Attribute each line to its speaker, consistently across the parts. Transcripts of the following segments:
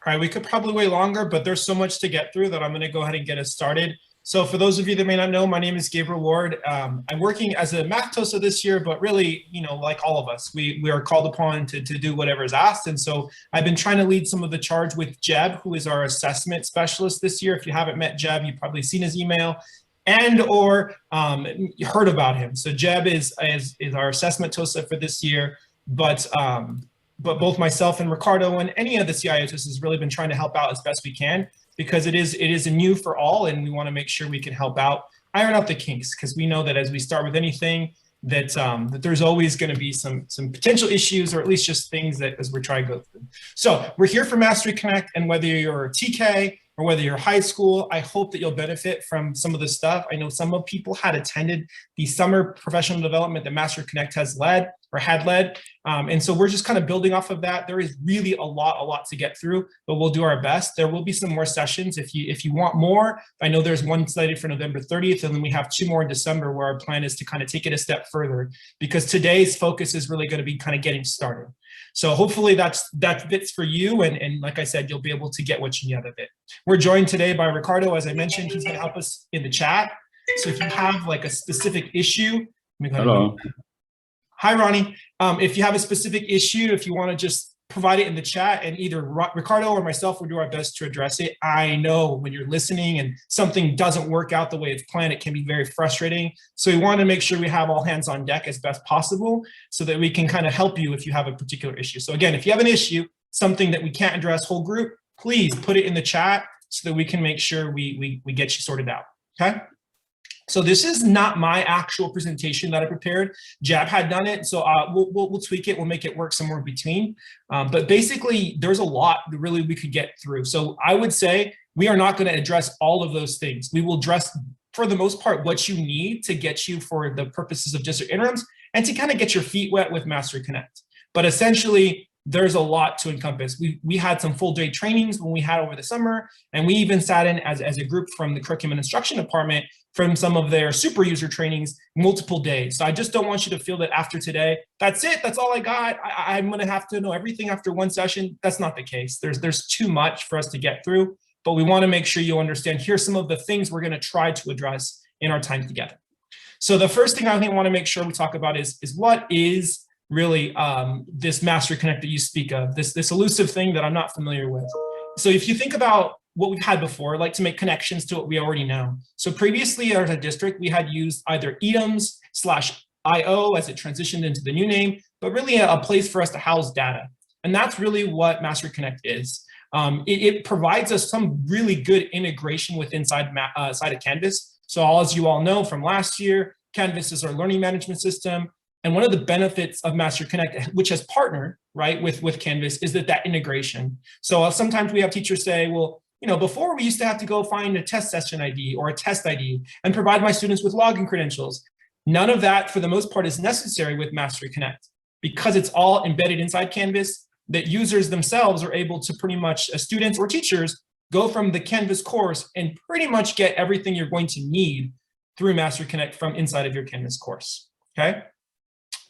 Speaker 1: All right, we could probably wait longer, but there's so much to get through that I'm going to go ahead and get us started. So for those of you that may not know, my name is Gabriel Ward. I'm working as a math TOSA this year, but really, like all of us, we are called upon to do whatever is asked. And so I've been trying to lead some of the charge with Jeb, who is our assessment specialist this year. If you haven't met Jeb, you've probably seen his email and or heard about him. So Jeb is our assessment TOSA for this year, but both myself and Ricardo and any of the CIOs has really been trying to help out as best we can, because it is a new for all, and we want to make sure we can help out, iron out the kinks, because we know that as we start with anything, that there's always going to be some potential issues, or at least just things that as we're trying to go through. So we're here for MasteryConnect, and whether you're TK or whether you're high school, I hope that you'll benefit from some of the stuff. I know some of people had attended the summer professional development that MasteryConnect has led or had led. And so we're just kind of building off of that. There is really a lot to get through, but we'll do our best. There will be some more sessions if you want more. I know there's one slated for November 30th, and then we have 2 more in December, where our plan is to kind of take it a step further, because today's focus is really going to be kind of getting started. So hopefully that fits for you. And like I said, you'll be able to get what you need out of it. We're joined today by Ricardo. As I mentioned, he's going to help us in the chat. So if you have like a specific issue,
Speaker 2: hello.
Speaker 1: Hi, Ronnie. If you have a specific issue, if you want to just provide it in the chat, and either Ricardo or myself will do our best to address it. I know when you're listening and something doesn't work out the way it's planned, it can be very frustrating. So we want to make sure we have all hands on deck as best possible, so that we can kind of help you if you have a particular issue. So again, if you have an issue, something that we can't address whole group, please put it in the chat so that we can make sure we get you sorted out, okay? So this is not my actual presentation that I prepared. Jab had done it, so we'll tweak it. We'll make it work somewhere in between. But basically, there's a lot that really we could get through. So I would say we are not going to address all of those things. We will address, for the most part, what you need to get you for the purposes of district interims and to kind of get your feet wet with MasteryConnect. But essentially, there's a lot to encompass. We had some full day trainings when we had over the summer, and we even sat in as a group from the curriculum and instruction department from some of their super user trainings multiple days. So I just don't want you to feel that after today, that's it, that's all I got, I'm gonna have to know everything after one session. That's not the case. There's too much for us to get through, but we wanna make sure you understand, here's some of the things we're gonna try to address in our time together. So the first thing I think I wanna make sure we talk about is what is really this MasteryConnect that you speak of, this elusive thing that I'm not familiar with. So if you think about what we've had before, I like to make connections to what we already know. So previously as a district, we had used either EDIMS/IO as it transitioned into the new name, but really a place for us to house data. And that's really what MasteryConnect is. It provides us some really good integration with inside of Canvas. So as you all know from last year, Canvas is our learning management system. And one of the benefits of MasteryConnect, which has partnered right with Canvas, is that integration. So sometimes we have teachers say, well, before we used to have to go find a test session ID or a test ID and provide my students with login credentials. None of that, for the most part, is necessary with MasteryConnect, because it's all embedded inside Canvas, that users themselves are able to pretty much, students or teachers, go from the Canvas course and pretty much get everything you're going to need through MasteryConnect from inside of your Canvas course, okay?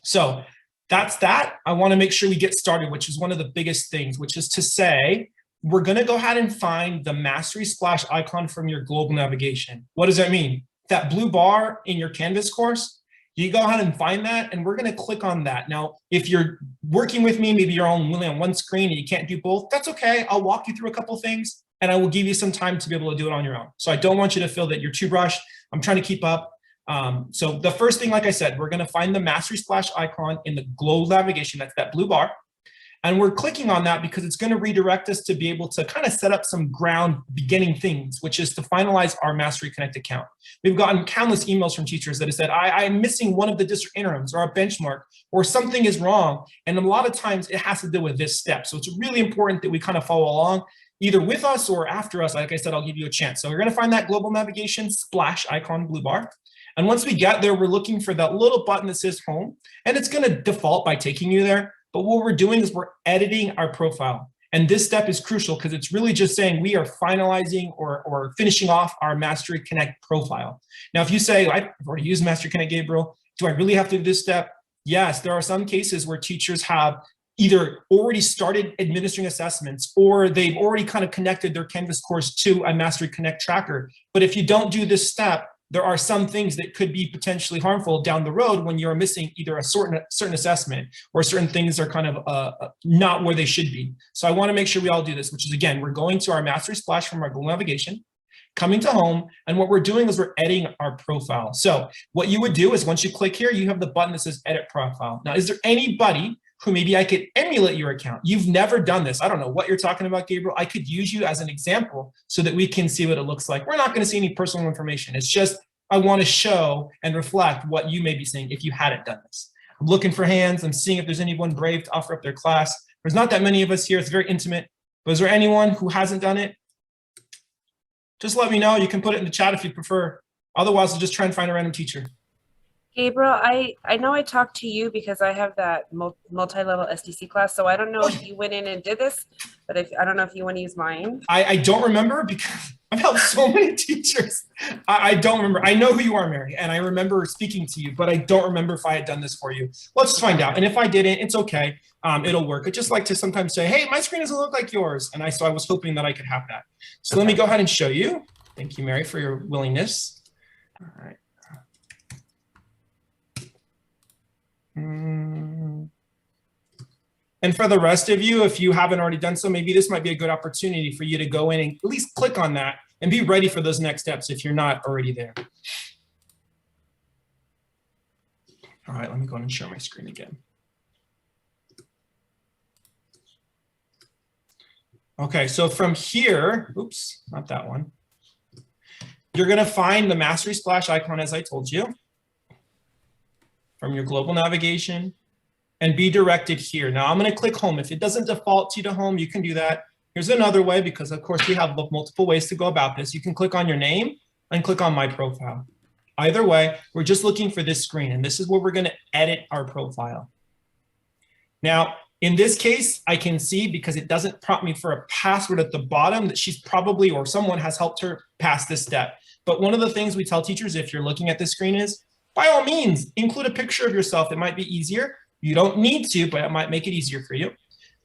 Speaker 1: So that's that. I want to make sure we get started, which is one of the biggest things, which is to say, we're going to go ahead and find the Mastery splash icon from your global navigation. What does that mean? That blue bar in your Canvas course, you go ahead and find that, and we're going to click on that. Now, if you're working with me, maybe you're only on one screen and you can't do both, that's okay. I'll walk you through a couple things, and I will give you some time to be able to do it on your own. So I don't want you to feel that you're too rushed. I'm trying to keep up. So the first thing, like I said, we're going to find the Mastery splash icon in the global navigation. That's that blue bar. And we're clicking on that because it's going to redirect us to be able to kind of set up some ground beginning things, which is to finalize our MasteryConnect account. We've gotten countless emails from teachers that have said, I'm missing one of the district interims or a benchmark, or something is wrong. And a lot of times it has to do with this step. So it's really important that we kind of follow along, either with us or after us. Like I said, I'll give you a chance. So we're going to find that global navigation splash icon blue bar. And once we get there, we're looking for that little button that says home, and it's going to default by taking you there. But what we're doing is we're editing our profile. And this step is crucial because it's really just saying we are finalizing or finishing off our MasteryConnect profile. Now, if you say, I've already used MasteryConnect, Gabriel, do I really have to do this step? Yes, there are some cases where teachers have either already started administering assessments or they've already kind of connected their Canvas course to a MasteryConnect tracker. But if you don't do this step, there are some things that could be potentially harmful down the road when you're missing either a certain assessment or certain things are kind of not where they should be. So I want to make sure we all do this, which is, again, we're going to our Mastery Splash from our Google navigation, coming to home, and what we're doing is we're editing our profile. So what you would do is once you click here, you have the button that says Edit Profile. Now, is there anybody who maybe I could emulate your account? You've never done this. I don't know what you're talking about, Gabriel. I could use you as an example so that we can see what it looks like. We're not going to see any personal information. It's just I want to show and reflect what you may be seeing if you hadn't done this. I'm looking for hands. I'm seeing if there's anyone brave to offer up their class. There's not that many of us here. It's very intimate. But is there anyone who hasn't done it? Just let me know. You can put it in the chat if you prefer. Otherwise, I'll just try and find a random teacher.
Speaker 2: Gabriel, I know I talked to you because I have that multi-level SDC class, so I don't know if you went in and did this, but I don't know if you want to use mine.
Speaker 1: I don't remember because I've helped so many teachers. I don't remember. I know who you are, Mary, and I remember speaking to you, but I don't remember if I had done this for you. Let's find out. And if I didn't, it's okay. It'll work. I just like to sometimes say, hey, my screen doesn't look like yours. And so I was hoping that I could have that. So let me go ahead and show you. Thank you, Mary, for your willingness. All right. And for the rest of you, if you haven't already done so, maybe this might be a good opportunity for you to go in and at least click on that and be ready for those next steps if you're not already there. All right, let me go ahead and share my screen again. Okay, so from here, oops, not that one. You're going to find the Mastery Splash icon, as I told you, from your global navigation, and be directed here. Now I'm going to click home. If it doesn't default you to home, you can do that. Here's another way, because of course we have multiple ways to go about this. You can click on your name and click on My Profile. Either way, we're just looking for this screen, and this is where we're going to edit our profile. Now, in this case, I can see, because it doesn't prompt me for a password at the bottom, that she's probably, or someone has helped her pass this step. But one of the things we tell teachers if you're looking at this screen is, by all means, include a picture of yourself. It might be easier. You don't need to, but it might make it easier for you.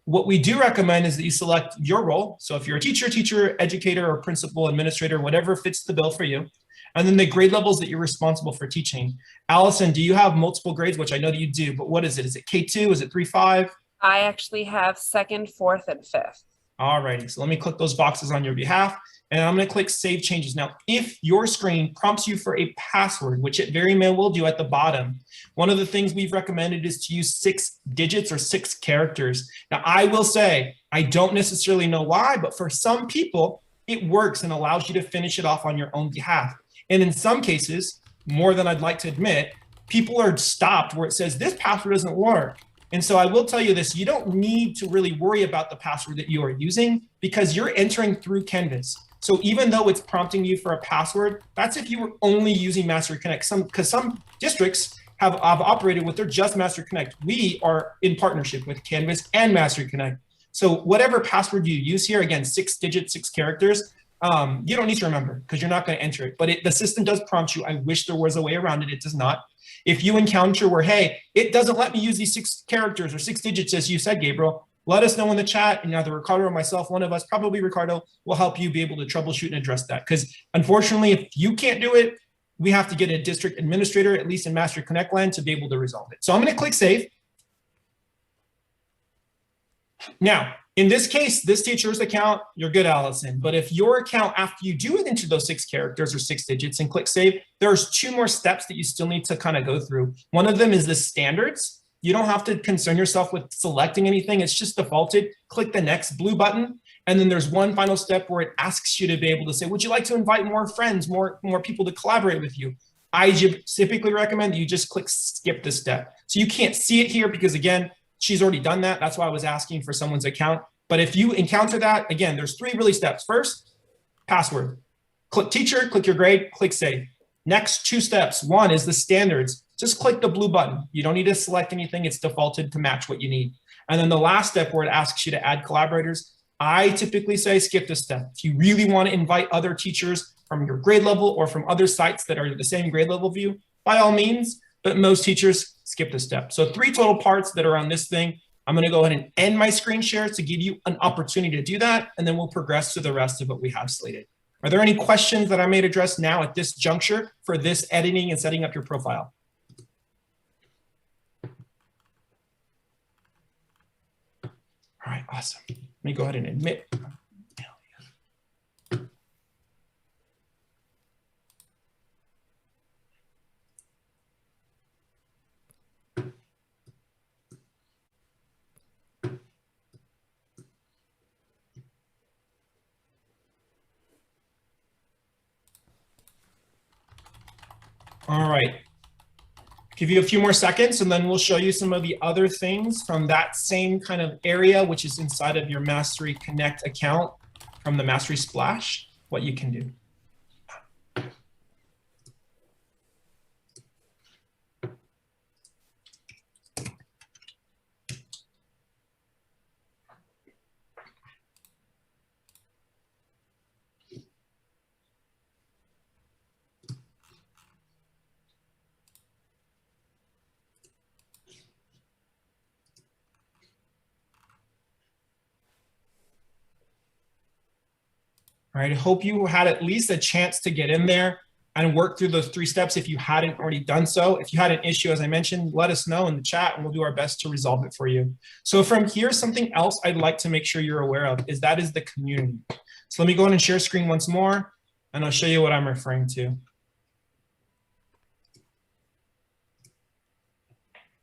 Speaker 1: What we do recommend is that you select your role. So if you're a teacher, educator, or principal, administrator, whatever fits the bill for you. And then the grade levels that you're responsible for teaching. Allison, do you have multiple grades? Which I know that you do, but what is it? Is it K2? Is it 3-5?
Speaker 2: I actually have 2nd, 4th, and 5th. All
Speaker 1: righty, so let me click those boxes on your behalf, and I'm going to click Save Changes. Now, if your screen prompts you for a password, which it very may will do at the bottom, one of the things we've recommended is to use 6 digits or 6 characters. Now, I will say, I don't necessarily know why, but for some people, it works and allows you to finish it off on your own behalf. And in some cases, more than I'd like to admit, people are stopped where it says, this password doesn't work. And so I will tell you this, you don't need to really worry about the password that you are using because you're entering through Canvas. So even though it's prompting you for a password, that's if you were only using MasteryConnect. Because some districts have operated with their just MasteryConnect. We are in partnership with Canvas and MasteryConnect. So whatever password you use here, again, 6 digits, 6 characters, you don't need to remember because you're not going to enter it. But the system does prompt you. I wish there was a way around it. It does not. If you encounter where, hey, it doesn't let me use these 6 characters or 6 digits, as you said, Gabriel, let us know in the chat, and either Ricardo or myself, one of us, probably Ricardo, will help you be able to troubleshoot and address that. Because unfortunately, if you can't do it, we have to get a district administrator, at least in MasteryConnect land, to be able to resolve it. So I'm going to click Save. Now, in this case, this teacher's account, you're good, Allison. But if your account, after you do it into those 6 characters or 6 digits and click Save, there's 2 more steps that you still need to kind of go through. One of them is the standards. You don't have to concern yourself with selecting anything. It's just defaulted. Click the next blue button. And then there's one final step where it asks you to be able to say, would you like to invite more friends, more people to collaborate with you? I typically recommend that you just click skip this step. So you can't see it here because, again, she's already done that. That's why I was asking for someone's account. But if you encounter that, again, there's 3 really steps. First, password. Click teacher, click your grade, click save. Next 2 steps. One is the standards. Just click the blue button. You don't need to select anything. It's defaulted to match what you need. And then the last step where it asks you to add collaborators, I typically say skip this step. If you really want to invite other teachers from your grade level or from other sites that are the same grade level view, by all means, but most teachers skip this step. So 3 total parts that are on this thing. I'm going to go ahead and end my screen share to give you an opportunity to do that, and then we'll progress to the rest of what we have slated. Are there any questions that I may address now at this juncture for this editing and setting up your profile? All right, awesome. Let me go ahead and admit. All right, give you a few more seconds and then we'll show you some of the other things from that same kind of area, which is inside of your MasteryConnect account from the Mastery Splash, what you can do. All right, I hope you had at least a chance to get in there and work through those 3 steps if you hadn't already done so. If you had an issue, as I mentioned, let us know in the chat and we'll do our best to resolve it for you. So from here, something else I'd like to make sure you're aware of is that is the community. So let me go ahead and share screen once more and I'll show you what I'm referring to.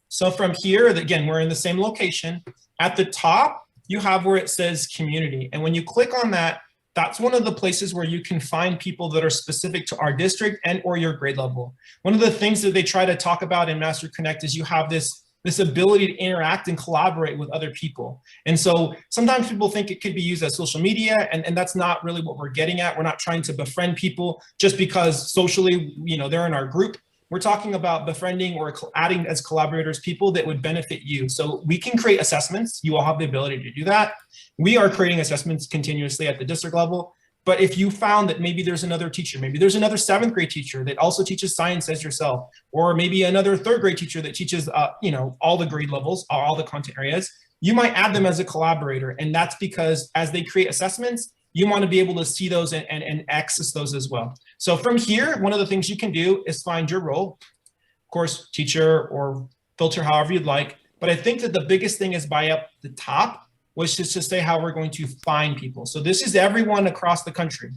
Speaker 1: So from here, again, we're in the same location. At the top, you have where it says community. And when you click on that, that's one of the places where you can find people that are specific to our district and or your grade level. One of the things that they try to talk about in MasteryConnect is you have this ability to interact and collaborate with other people. And so sometimes people think it could be used as social media, and that's not really what we're getting at. We're not trying to befriend people just because socially, they're in our group. We're talking about befriending or adding as collaborators people that would benefit you. So we can create assessments. You all have the ability to do that. We are creating assessments continuously at the district level. But if you found that maybe there's another teacher, maybe there's another 7th grade teacher that also teaches science as yourself, or maybe another 3rd grade teacher that teaches, all the grade levels, all the content areas, you might add them as a collaborator. And that's because as they create assessments, you want to be able to see those and access those as well. So from here, one of the things you can do is find your role, of course, teacher or filter, however you'd like. But I think that the biggest thing is by up the top, was just to say how we're going to find people. So this is everyone across the country.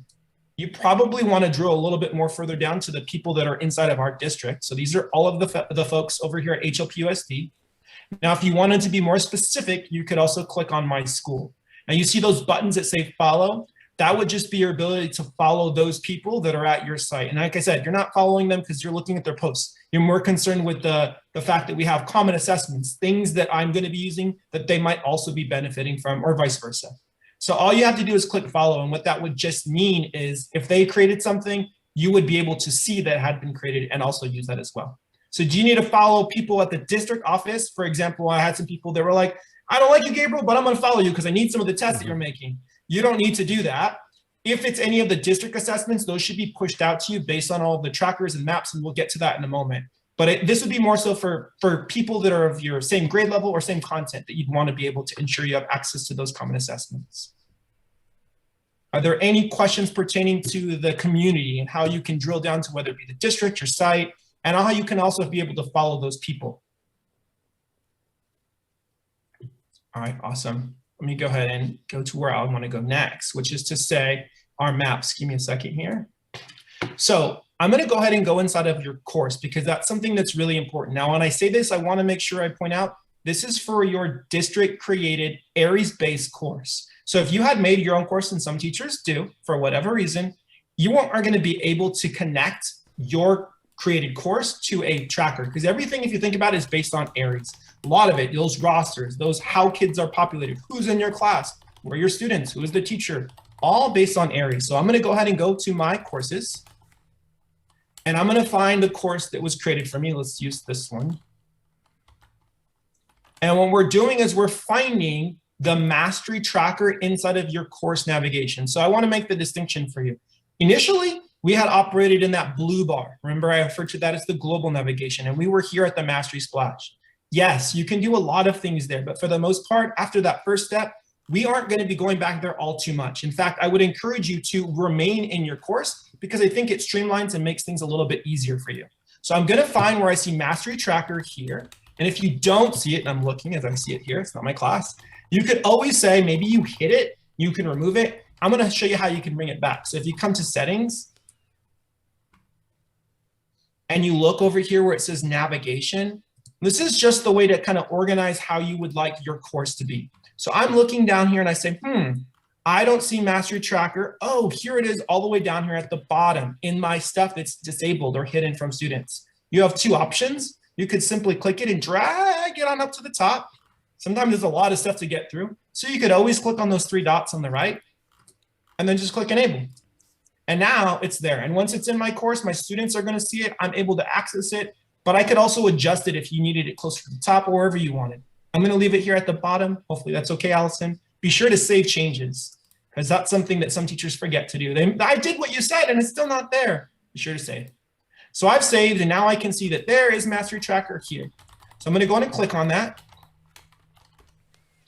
Speaker 1: You probably want to drill a little bit more further down to the people that are inside of our district. So these are all of the folks over here at HLPUSD. Now, if you wanted to be more specific, you could also click on My School. Now you see those buttons that say follow. That would just be your ability to follow those people that are at your site. And like I said, you're not following them because you're looking at their posts. You're more concerned with the fact that we have common assessments, things that I'm going to be using that they might also be benefiting from, or vice versa. So all you have to do is click follow. And what that would just mean is if they created something, you would be able to see that had been created and also use that as well. So do you need to follow people at the district office? For example, I had some people that were like, I don't like you, Gabriel, but I'm going to follow you because I need some of the tests that you're making. You don't need to do that. If it's any of the district assessments, those should be pushed out to you based on all the trackers and maps, and we'll get to that in a moment. But this would be more so for people that are of your same grade level or same content that you'd want to be able to ensure you have access to those common assessments. Are there any questions pertaining to the community and how you can drill down to whether it be the district, your site, and how you can also be able to follow those people? All right, awesome. Let me go ahead and go to where I want to go next, which is to say our maps. Give me a second here. So I'm going to go ahead and go inside of your course because that's something that's really important. Now, when I say this, I want to make sure I point out this is for your district created Aries-based course. So if you had made your own course, and some teachers do for whatever reason, you are going to be able to connect your created course to a tracker because everything, if you think about it, is based on Aries. A lot of it, those rosters, those how kids are populated, who's in your class, who are your students, who is the teacher, all based on Aries. So I'm going to go ahead and go to my courses. And I'm going to find the course that was created for me. Let's use this one. And what we're doing is we're finding the mastery tracker inside of your course navigation. So I want to make the distinction for you. Initially, we had operated in that blue bar. Remember, I referred to that as the global navigation, and we were here at the Mastery Splash. Yes, you can do a lot of things there, but for the most part, after that first step, we aren't going to be going back there all too much. In fact, I would encourage you to remain in your course because I think it streamlines and makes things a little bit easier for you. So I'm going to find where I see Mastery Tracker here. And if you don't see it, and I'm looking as I see it here, it's not my class, you could always say, maybe you hit it, you can remove it. I'm going to show you how you can bring it back. So if you come to settings and you look over here where it says navigation, this is just the way to kind of organize how you would like your course to be. So I'm looking down here and I say, I don't see Mastery Tracker. Oh, here it is all the way down here at the bottom in my stuff that's disabled or hidden from students. You have two options. You could simply click it and drag it on up to the top. Sometimes there's a lot of stuff to get through. So you could always click on those three dots on the right and then just click enable. And now it's there. And once it's in my course, my students are going to see it. I'm able to access it, but I could also adjust it if you needed it closer to the top or wherever you wanted. I'm going to leave it here at the bottom. Hopefully that's okay, Allison. Be sure to save changes because that's something that some teachers forget to do. I did what you said and it's still not there. Be sure to save. So I've saved and now I can see that there is Mastery Tracker here. So I'm going to go ahead and click on that.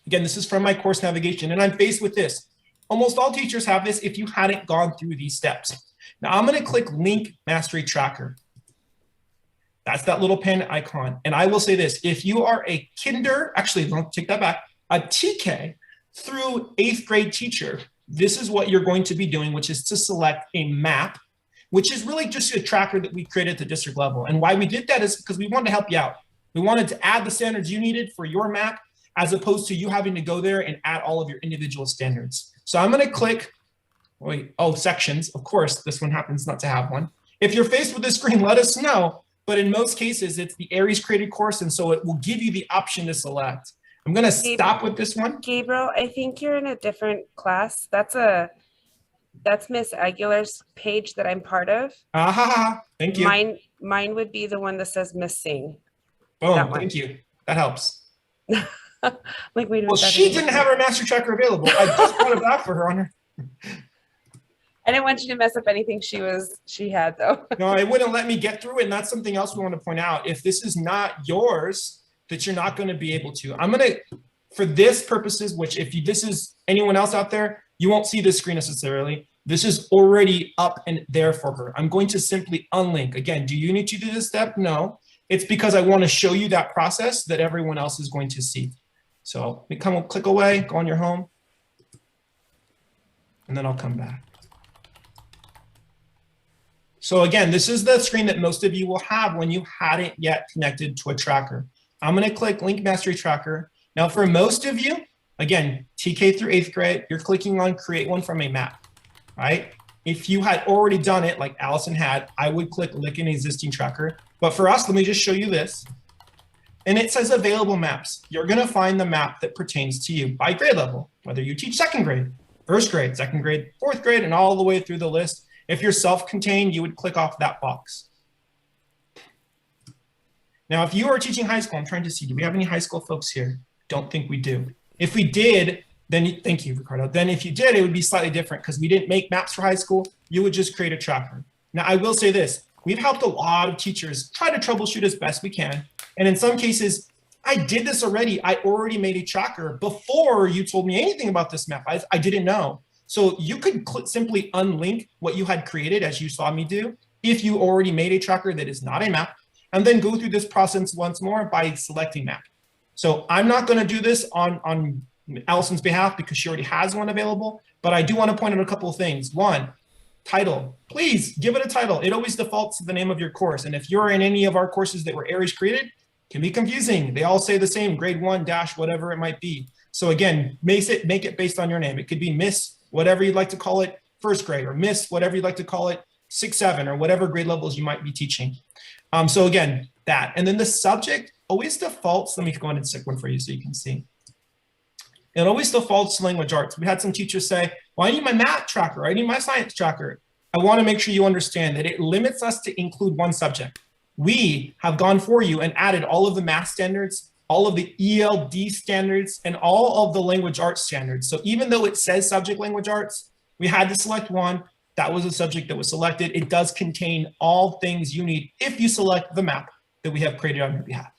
Speaker 1: Again, this is from my course navigation and I'm faced with this. Almost all teachers have this if you hadn't gone through these steps. Now I'm going to click Link Mastery Tracker. That's that little pen icon. And I will say this, if you are a actually, don't take that back, a TK through 8th grade teacher, this is what you're going to be doing, which is to select a map, which is really just a tracker that we created at the district level. And why we did that is because we wanted to help you out. We wanted to add the standards you needed for your map, as opposed to you having to go there and add all of your individual standards. So I'm going to click, sections. Of course, this one happens not to have one. If you're faced with this screen, let us know. But in most cases, it's the Aries created course, and so it will give you the option to select. I'm going to stop with this one.
Speaker 2: Gabriel, I think you're in a different class. That's Miss Aguilar's page that I'm part of.
Speaker 1: Thank you.
Speaker 2: Mine would be the one that says missing.
Speaker 1: Boom, thank you. That helps.
Speaker 2: Like, wait,
Speaker 1: well, she didn't have her Mastery Tracker available. I just brought it back for her on her.
Speaker 2: I didn't want you to mess up anything she had though.
Speaker 1: No, it wouldn't let me get through it. And that's something else we want to point out. If this is not yours, that you're not going to be able to. I'm going to, for this purposes, which if this is anyone else out there, you won't see this screen necessarily. This is already up and there for her. I'm going to simply unlink. Again, do you need to do this step? No. It's because I want to show you that process that everyone else is going to see. So we click away, go on your home, and then I'll come back. So again, this is the screen that most of you will have when you hadn't yet connected to a tracker. I'm going to click Link Mastery Tracker. Now for most of you, again, TK through 8th grade, you're clicking on Create One from a Map, right? If you had already done it, like Allison had, I would click Link an Existing Tracker. But for us, let me just show you this. And it says Available Maps. You're going to find the map that pertains to you by grade level, whether you teach 2nd grade, 1st grade, 2nd grade, 4th grade, and all the way through the list. If you're self-contained, you would click off that box. Now, if you are teaching high school, I'm trying to see, do we have any high school folks here? Don't think we do. If we did, then thank you, Ricardo. Then if you did, it would be slightly different because we didn't make maps for high school. You would just create a tracker. Now, I will say this. We've helped a lot of teachers try to troubleshoot as best we can. And in some cases, I did this already. I already made a tracker before you told me anything about this map. I didn't know. So you could simply unlink what you had created as you saw me do if you already made a tracker that is not a map, and then go through this process once more by selecting map. So I'm not going to do this on Allison's behalf because she already has one available, but I do want to point out a couple of things. One, title. Please give it a title. It always defaults to the name of your course. And if you're in any of our courses that were Aries created, it can be confusing. They all say the same, grade 1 dash whatever it might be. So again, make it based on your name. It could be Miss whatever you'd like to call it, 1st grade, or Miss whatever you'd like to call it, 6, 7, or whatever grade levels you might be teaching. So again, that. And then the subject always defaults. Let me go ahead and stick one for you so you can see. It always defaults to language arts. We had some teachers say, well, I need my math tracker. I need my science tracker. I want to make sure you understand that it limits us to include one subject. We have gone for you and added all of the math standards, all of the ELD standards, and all of the language arts standards. So even though it says subject language arts, we had to select one. That was a subject that was selected. It does contain all things you need if you select the map that we have created on your behalf.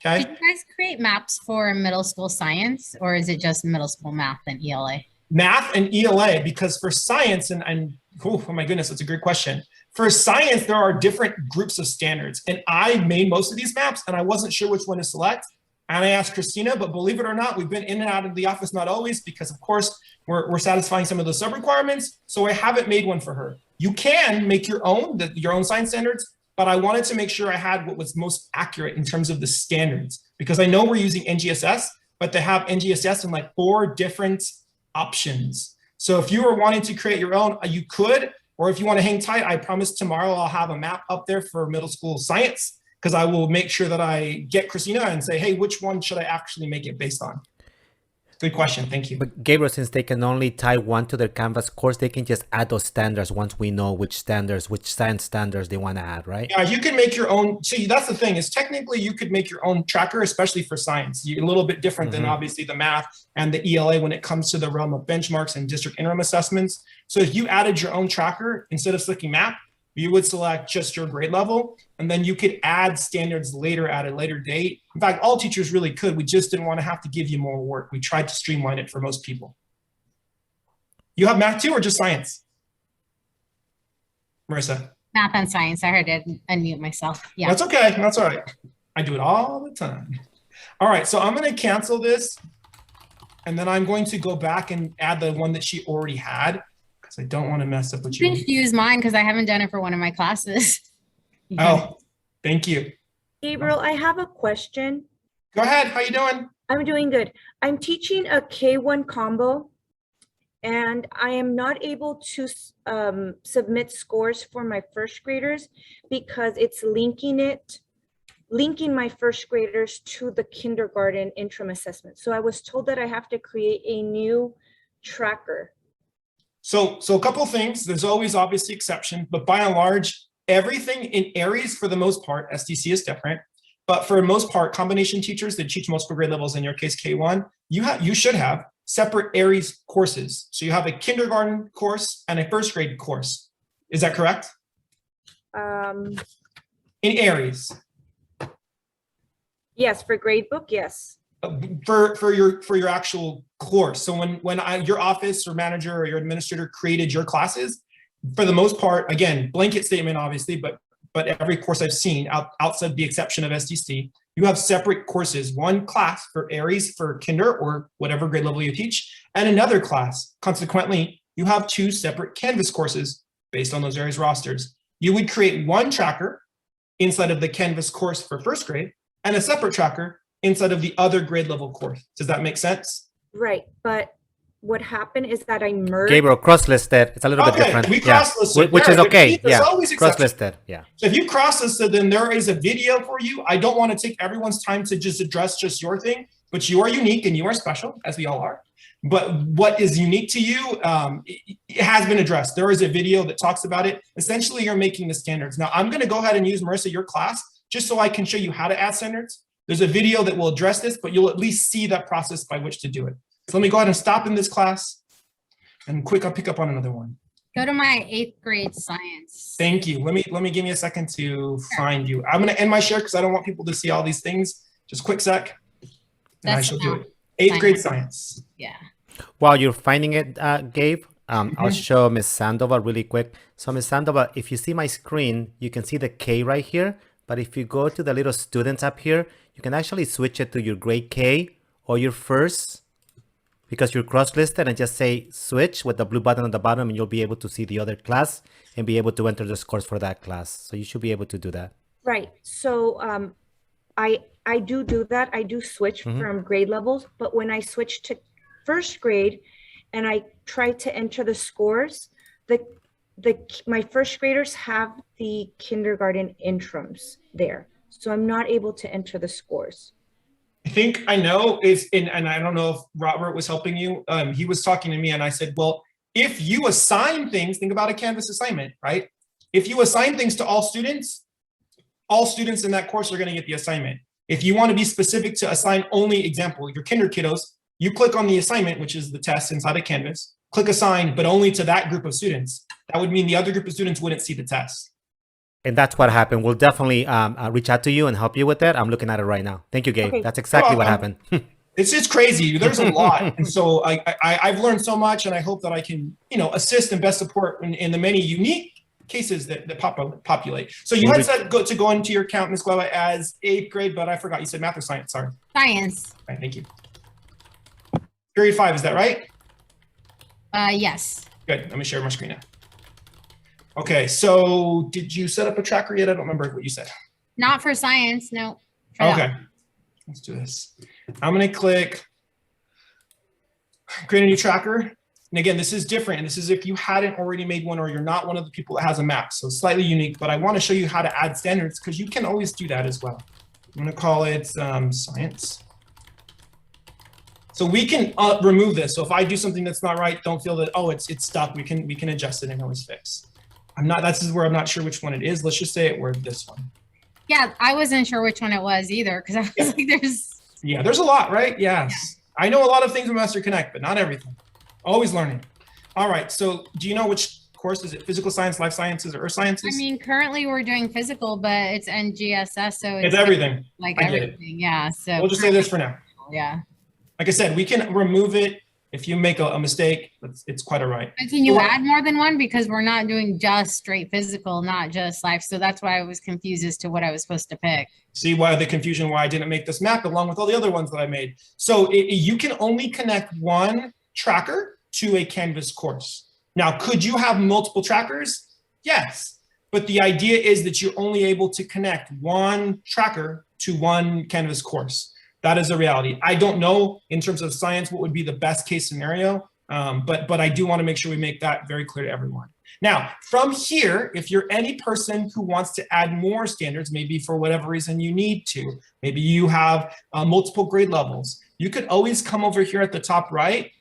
Speaker 1: Okay.
Speaker 3: Did you guys create maps for middle school science, or is it just middle school math and ELA?
Speaker 1: Math and ELA, because for science, oh my goodness, that's a great question. For science, there are different groups of standards. And I made most of these maps and I wasn't sure which one to select. And I asked Christina, but believe it or not, we've been in and out of the office, not always, because of course, we're satisfying some of those sub-requirements. So I haven't made one for her. You can make your own science standards, but I wanted to make sure I had what was most accurate in terms of the standards, because I know we're using NGSS, but they have NGSS in like 4 different options. So if you were wanting to create your own, you could, or if you want to hang tight, I promise tomorrow I'll have a map up there for middle school science, because I will make sure that I get Christina and say, hey, which one should I actually make it based on? Good question. Thank you.
Speaker 4: But Gabriel, since they can only tie one to their Canvas course, they can just add those standards once we know which science standards they want to add, right?
Speaker 1: Yeah, you can make your own. See, that's the thing is technically you could make your own tracker, especially for science. You're a little bit different than obviously the math and the ELA when it comes to the realm of benchmarks and district interim assessments. So if you added your own tracker, instead of selecting map, you would select just your grade level, and then you could add standards later at a later date. In fact, all teachers really could. We just didn't want to have to give you more work. We tried to streamline it for most people. You have math too, or just science? Marissa?
Speaker 3: Math and science. I heard it unmute myself. Yeah.
Speaker 1: That's okay. That's all right. I do it all the time. All right. So I'm going to cancel this, and then I'm going to go back and add the one that she already had, because I don't want to mess up what you
Speaker 3: can use mine because I haven't done it for one of my classes.
Speaker 1: Oh, thank you.
Speaker 5: Gabriel, I have a question.
Speaker 1: Go ahead. How you doing?
Speaker 5: I'm doing good. I'm teaching a K1 combo, and I am not able to submit scores for my first graders because it's linking my first graders to the kindergarten interim assessment. So I was told that I have to create a new tracker.
Speaker 1: So a couple of things. There's always obviously exception, but by and large, everything in Aries, for the most part, SDC is different. But for the most part, combination teachers that teach multiple grade levels, in your case, K1, you should have separate Aries courses. So you have a kindergarten course and a first grade course. Is that correct?
Speaker 5: In
Speaker 1: Aries.
Speaker 5: Yes, for gradebook, yes.
Speaker 1: For your actual course. So when your office or manager or your administrator created your classes, for the most part, again, blanket statement, obviously, but every course I've seen outside the exception of SDC, you have separate courses, one class for Aries for kinder or whatever grade level you teach, and another class. Consequently, you have 2 separate Canvas courses based on those Aries rosters. You would create one tracker inside of the Canvas course for first grade and a separate tracker inside of the other grade level course. Does that make sense?
Speaker 5: Right, but what happened is that I merged.
Speaker 4: Gabriel, cross-listed. It's a little bit different.
Speaker 1: We cross-listed.
Speaker 4: Which is okay.
Speaker 1: There's always
Speaker 4: cross-listed. Yeah.
Speaker 1: So if you cross-listed, then there is a video for you. I don't want to take everyone's time to just address just your thing, but you are unique and you are special, as we all are. But what is unique to you, it has been addressed. There is a video that talks about it. Essentially, you're making the standards. Now, I'm going to go ahead and use, Marissa, your class, just so I can show you how to add standards. There's a video that will address this, but you'll at least see that process by which to do it. So let me go ahead and stop in this class, and I'll pick up on another one.
Speaker 3: Go to my 8th grade science.
Speaker 1: Thank you. Let me give me a second to find you. I'm going to end my share because I don't want people to see all these things. Just quick sec, and I shall do it. 8th grade science.
Speaker 3: Yeah.
Speaker 4: While you're finding it, Gabe, I'll show Ms. Sandoval really quick. So Ms. Sandoval, if you see my screen, you can see the K right here. But if you go to the little students up here, you can actually switch it to your grade K or your first, because you're cross-listed, and just say switch with the blue button on the bottom, and you'll be able to see the other class and be able to enter the scores for that class. So you should be able to do that.
Speaker 5: Right. So I do that. I do switch from grade levels, but when I switch to first grade and I try to enter the scores, my first graders have the kindergarten interims there. So I'm not able to enter the scores.
Speaker 1: I think I know and I don't know if Robert was helping you. He was talking to me and I said, well, if you assign things, think about a Canvas assignment, right? If you assign things to all students in that course are going to get the assignment. If you want to be specific to assign only, example, your kinder kiddos, you click on the assignment, which is the test inside of Canvas, click assign, but only to that group of students. That would mean the other group of students wouldn't see the test.
Speaker 4: And that's what happened. We'll definitely reach out to you and help you with that. I'm looking at it right now. Thank you, Gabe.
Speaker 5: Okay.
Speaker 4: That's exactly what happened.
Speaker 1: It's just crazy. There's a lot. And so I've learned so much, and I hope that I can, assist and best support in the many unique cases that populate. So you had said to go into your account, Ms. Gleva, as 8th grade, but I forgot. You said math or science? Sorry.
Speaker 3: Science.
Speaker 1: All right, thank you. Period 5, is that right?
Speaker 3: Yes.
Speaker 1: Good. Let me share my screen now. Okay, so did you set up a tracker yet? I don't remember what you said.
Speaker 3: Not for science. No. For that.
Speaker 1: Okay, let's do this. I'm going to click create a new tracker. And again, this is different. And this is if you hadn't already made one or you're not one of the people that has a map. So slightly unique, but I want to show you how to add standards because you can always do that as well. I'm going to call it science. So we can remove this. So if I do something that's not right, don't feel that, oh, it's stuck. We can adjust it and always fix. This is where I'm not sure which one it is. Let's just say we're this one.
Speaker 3: Yeah, I wasn't sure which one it was either because I was like,
Speaker 1: there's a lot, right? Yes. Yeah. I know a lot of things with MasteryConnect, but not everything. Always learning. All right. So do you know which course? Is it physical science, life sciences, or earth sciences?
Speaker 3: I mean, currently we're doing physical, but it's NGSS, so
Speaker 1: it's everything.
Speaker 3: Like
Speaker 1: I get
Speaker 3: everything. Yeah. So
Speaker 1: we'll just say this for now.
Speaker 3: Yeah.
Speaker 1: Like I said, we can remove it if you make a mistake. It's quite all right.
Speaker 3: But can you add more than one? Because we're not doing just straight physical, not just life. So that's why I was confused as to what I was supposed to pick.
Speaker 1: See why the confusion, why I didn't make this map along with all the other ones that I made. So you can only connect one tracker to a Canvas course. Now, could you have multiple trackers? Yes. But the idea is that you're only able to connect one tracker to one Canvas course. That is a reality. I don't know in terms of science what would be the best case scenario, but I do want to make sure we make that very clear to everyone. Now, from here, if you're any person who wants to add more standards, maybe for whatever reason you need to, maybe you have multiple grade levels, you could always come over here at the top right.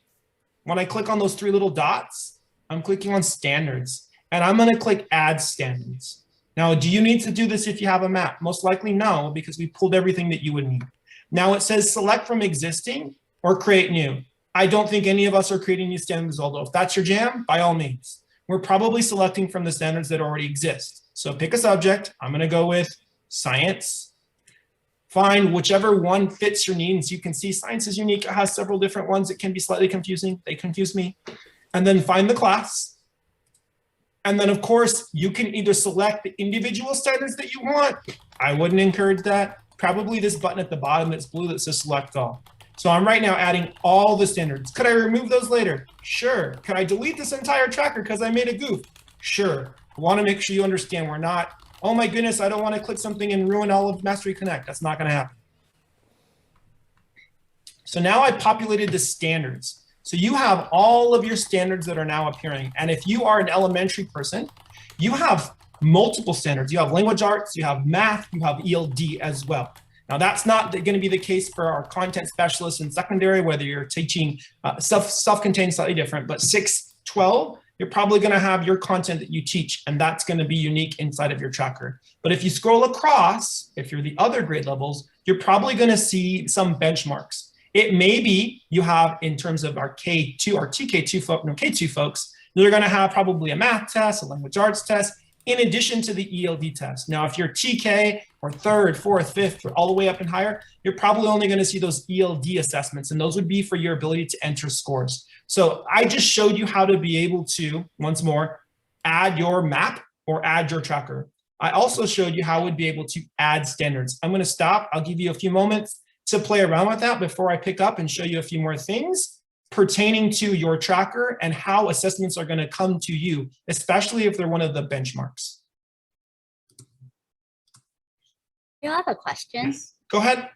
Speaker 1: When I click on those 3 little dots, I'm clicking on standards, and I'm going to click add standards. Now, do you need to do this if you have a map? Most likely no, because we pulled everything that you would need. Now it says select from existing or create new. I don't think any of us are creating new standards, although if that's your jam, by all means. We're probably selecting from the standards that already exist. So pick a subject. I'm going to go with science. Find whichever one fits your needs. You can see science is unique. It has several different ones. It can be slightly confusing. They confuse me. And then find the class. And then, of course, you can either select the individual standards that you want. I wouldn't encourage that. Probably this button at the bottom that's blue that says select all. So I'm right now adding all the standards. Could I remove those later? Sure. Could I delete this entire tracker because I made a goof? Sure. I want to make sure you understand we're not, oh my goodness, I don't want to click something and ruin all of MasteryConnect. That's not going to happen. So now I populated the standards. So you have all of your standards that are now appearing. And if you are an elementary person, you have multiple standards. You have language arts, you have math, you have ELD as well. Now that's not going to be the case for our content specialists in secondary, whether you're teaching self-contained, slightly different, but 6-12, you're probably going to have your content that you teach, and that's going to be unique inside of your tracker. But if you scroll across, if you're the other grade levels, you're probably going to see some benchmarks. It may be you have, in terms of our K2, our TK2 K2 folks, they're going to have probably a math test, a language arts test, in addition to the ELD test. Now, if you're TK or 3rd, 4th, 5th, or all the way up and higher, you're probably only going to see those ELD assessments, and those would be for your ability to enter scores. So I just showed you how to be able to, once more, add your map or add your tracker. I also showed you how we'd be able to add standards. I'm going to stop. I'll give you a few moments to play around with that before I pick up and show you a few more things pertaining to your tracker and how assessments are going to come to you, especially if they're one of the benchmarks.
Speaker 6: I have a question.
Speaker 1: Go ahead.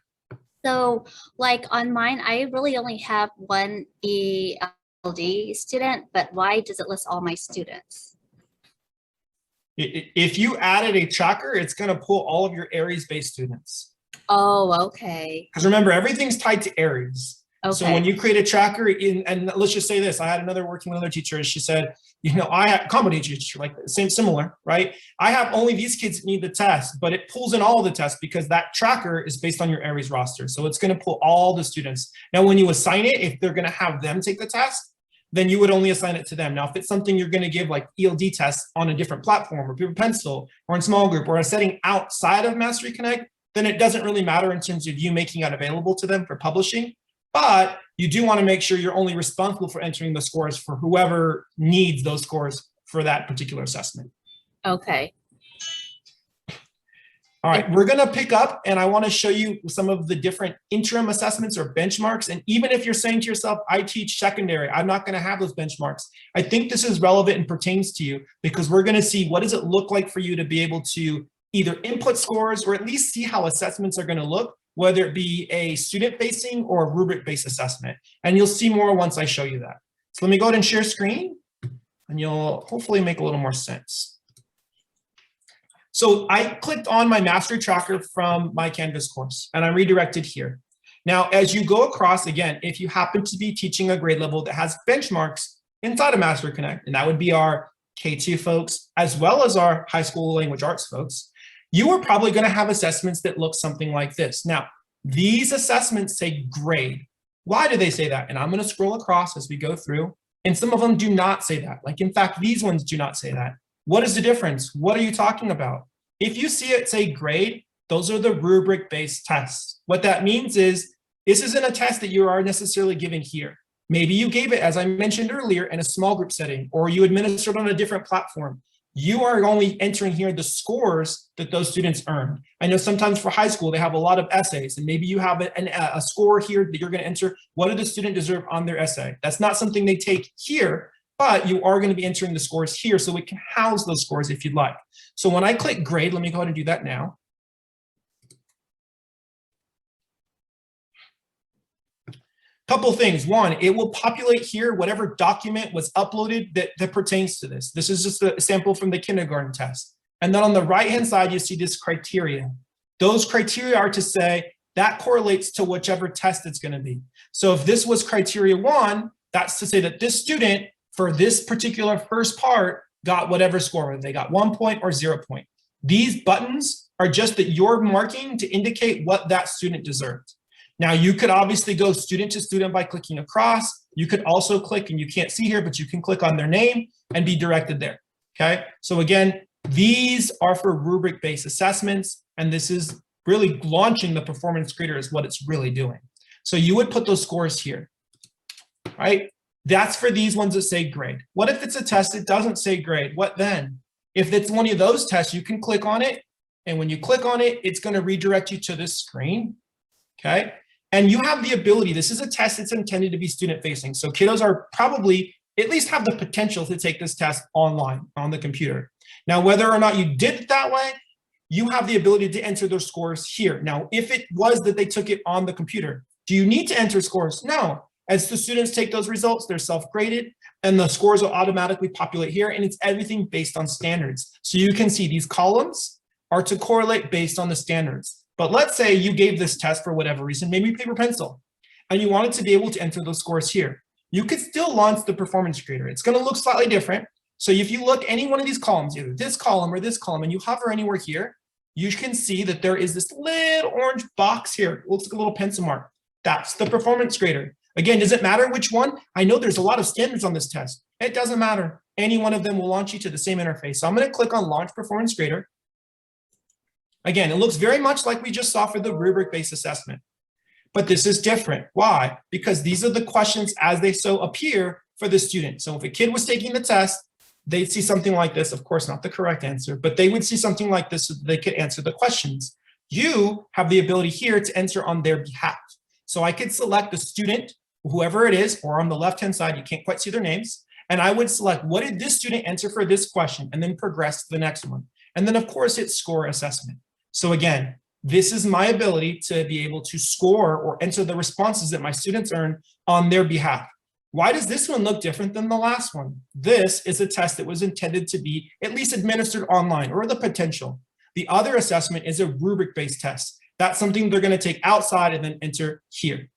Speaker 6: So like on mine, I really only have one ELD student, but why does it list all my students?
Speaker 1: If you added a tracker, it's going to pull all of your Aries-based students.
Speaker 6: Oh, okay.
Speaker 1: Because remember, everything's tied to Aries.
Speaker 6: Okay.
Speaker 1: So when you create a tracker, and let's just say this, I had another working with another teacher, and she said, you know, I have comedy teacher, like similar, right? I have only these kids that need the test, but it pulls in all the tests because that tracker is based on your Aries roster. So it's going to pull all the students. Now, when you assign it, if they're going to have them take the test, then you would only assign it to them. Now, if it's something you're going to give like ELD tests on a different platform or paper pencil or in small group or a setting outside of MasteryConnect, then it doesn't really matter in terms of you making it available to them for publishing. But you do want to make sure you're only responsible for entering the scores for whoever needs those scores for that particular assessment.
Speaker 6: Okay.
Speaker 1: All right, we're going to pick up and I want to show you some of the different interim assessments or benchmarks. And even if you're saying to yourself, I teach secondary, I'm not going to have those benchmarks. I think this is relevant and pertains to you because we're going to see what does it look like for you to be able to either input scores or at least see how assessments are going to look, whether it be a student-facing or rubric-based assessment. And you'll see more once I show you that. So let me go ahead and share screen and you'll hopefully make a little more sense. So I clicked on my mastery tracker from my Canvas course and I'm redirected here. Now, as you go across, again, if you happen to be teaching a grade level that has benchmarks inside of MasteryConnect, and that would be our K2 folks, as well as our high school language arts folks, you are probably going to have assessments that look something like this. Now, these assessments say grade. Why do they say that? And I'm going to scroll across as we go through, and some of them do not say that. Like, in fact, these ones do not say that. What is the difference? What are you talking about? If you see it say grade, those are the rubric-based tests. What that means is this isn't a test that you are necessarily giving here. Maybe you gave it, as I mentioned earlier, in a small group setting, or you administered on a different platform. You are only entering here the scores that those students earned. I know sometimes for high school, they have a lot of essays, and maybe you have a score here that you're going to enter. What did the student deserve on their essay? That's not something they take here, but you are going to be entering the scores here so we can house those scores if you'd like. So when I click grade, let me go ahead and do that now. Couple things. One, it will populate here whatever document was uploaded that pertains to this. This is just a sample from the kindergarten test. And then on the right-hand side, you see this criteria. Those criteria are to say that correlates to whichever test it's going to be. So if this was criteria 1, that's to say that this student for this particular first part got whatever score, whether they got 1 point or 0 point. These buttons are just that you're marking to indicate what that student deserved. Now, you could obviously go student to student by clicking across. You could also click, and you can't see here, but you can click on their name and be directed there, okay? So again, these are for rubric-based assessments, and this is really launching the performance grader is what it's really doing. So you would put those scores here, right? That's for these ones that say grade. What if it's a test that doesn't say grade? What then? If it's one of those tests, you can click on it, and when you click on it, it's gonna redirect you to this screen, okay? And you have the ability, this is a test that's intended to be student facing. So kiddos are probably, at least have the potential to take this test online on the computer. Now, whether or not you did it that way, you have the ability to enter their scores here. Now, if it was that they took it on the computer, do you need to enter scores? No. As the students take those results, they're self-graded and the scores will automatically populate here, and it's everything based on standards. So you can see these columns are to correlate based on the standards. But let's say you gave this test for whatever reason, maybe paper pencil, and you wanted to be able to enter those scores here. You could still launch the performance grader. It's going to look slightly different. So if you look any one of these columns, either this column or this column, and you hover anywhere here, you can see that there is this little orange box here. It looks like a little pencil mark. That's the performance grader. Again, does it matter which one? I know there's a lot of standards on this test. It doesn't matter. Any one of them will launch you to the same interface. So I'm going to click on Launch Performance Grader. Again, it looks very much like we just saw for the rubric-based assessment. But this is different. Why? Because these are the questions as they so appear for the student. So if a kid was taking the test, they'd see something like this. Of course, not the correct answer, but they would see something like this so that they could answer the questions. You have the ability here to enter on their behalf. So I could select the student, whoever it is, or on the left-hand side, you can't quite see their names. And I would select, what did this student enter for this question? And then progress to the next one. And then of course, hit score assessment. So again, this is my ability to be able to score or enter the responses that my students earn on their behalf. Why does this one look different than the last one? This is a test that was intended to be at least administered online, or the potential. The other assessment is a rubric-based test. That's something they're going to take outside and then enter here.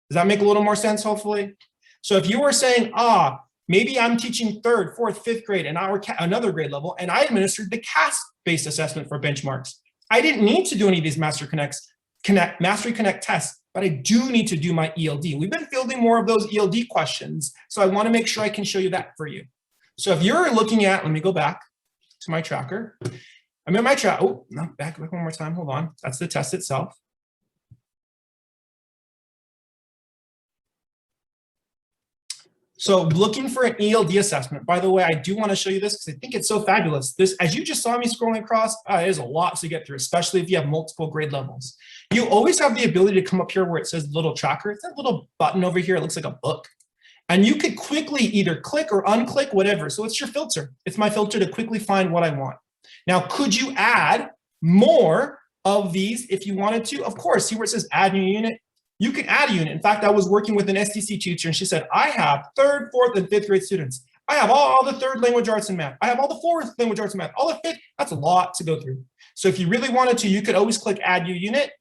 Speaker 1: Does that make a little more sense, hopefully? So if you were saying, maybe I'm teaching 3rd, 4th, 5th grade and another grade level, and I administered the CAST-based assessment for benchmarks. I didn't need to do any of these MasteryConnect tests, but I do need to do my ELD. We've been fielding more of those ELD questions, so I want to make sure I can show you that for you. So if you're looking at, let me go back to my tracker. I'm in my track. Oh, no, back one more time. Hold on. That's the test itself. So looking for an ELD assessment. By the way, I do want to show you this because I think it's so fabulous. This, as you just saw me scrolling across, there's a lot to get through, especially if you have multiple grade levels. You always have the ability to come up here where it says little tracker. It's that little button over here. It looks like a book. And you could quickly either click or unclick, whatever. So it's your filter. It's my filter to quickly find what I want. Now, could you add more of these if you wanted to? Of course, see where it says add new unit? You can add a unit. In fact, I was working with an STC teacher and she said, I have 3rd, 4th, and 5th grade students. I have all the 3rd language arts and math. I have all the 4th language arts and math, all the 5th. That's a lot to go through. So if you really wanted to, you could always click add new unit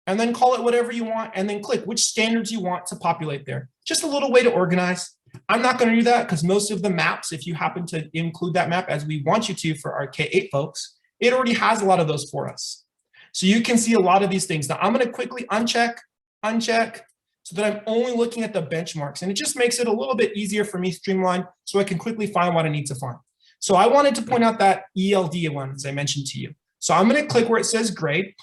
Speaker 1: and then call it whatever you want and then click which standards you want to populate there. Just a little way to organize. I'm not going to do that because most of the maps, if you happen to include that map as we want you to for our K-8 folks, it already has a lot of those for us. So you can see a lot of these things. Now I'm going to quickly uncheck, so that I'm only looking at the benchmarks. And it just makes it a little bit easier for me streamlined so I can quickly find what I need to find. So I wanted to point out that ELD one, as I mentioned to you. So I'm going to click where it says grade.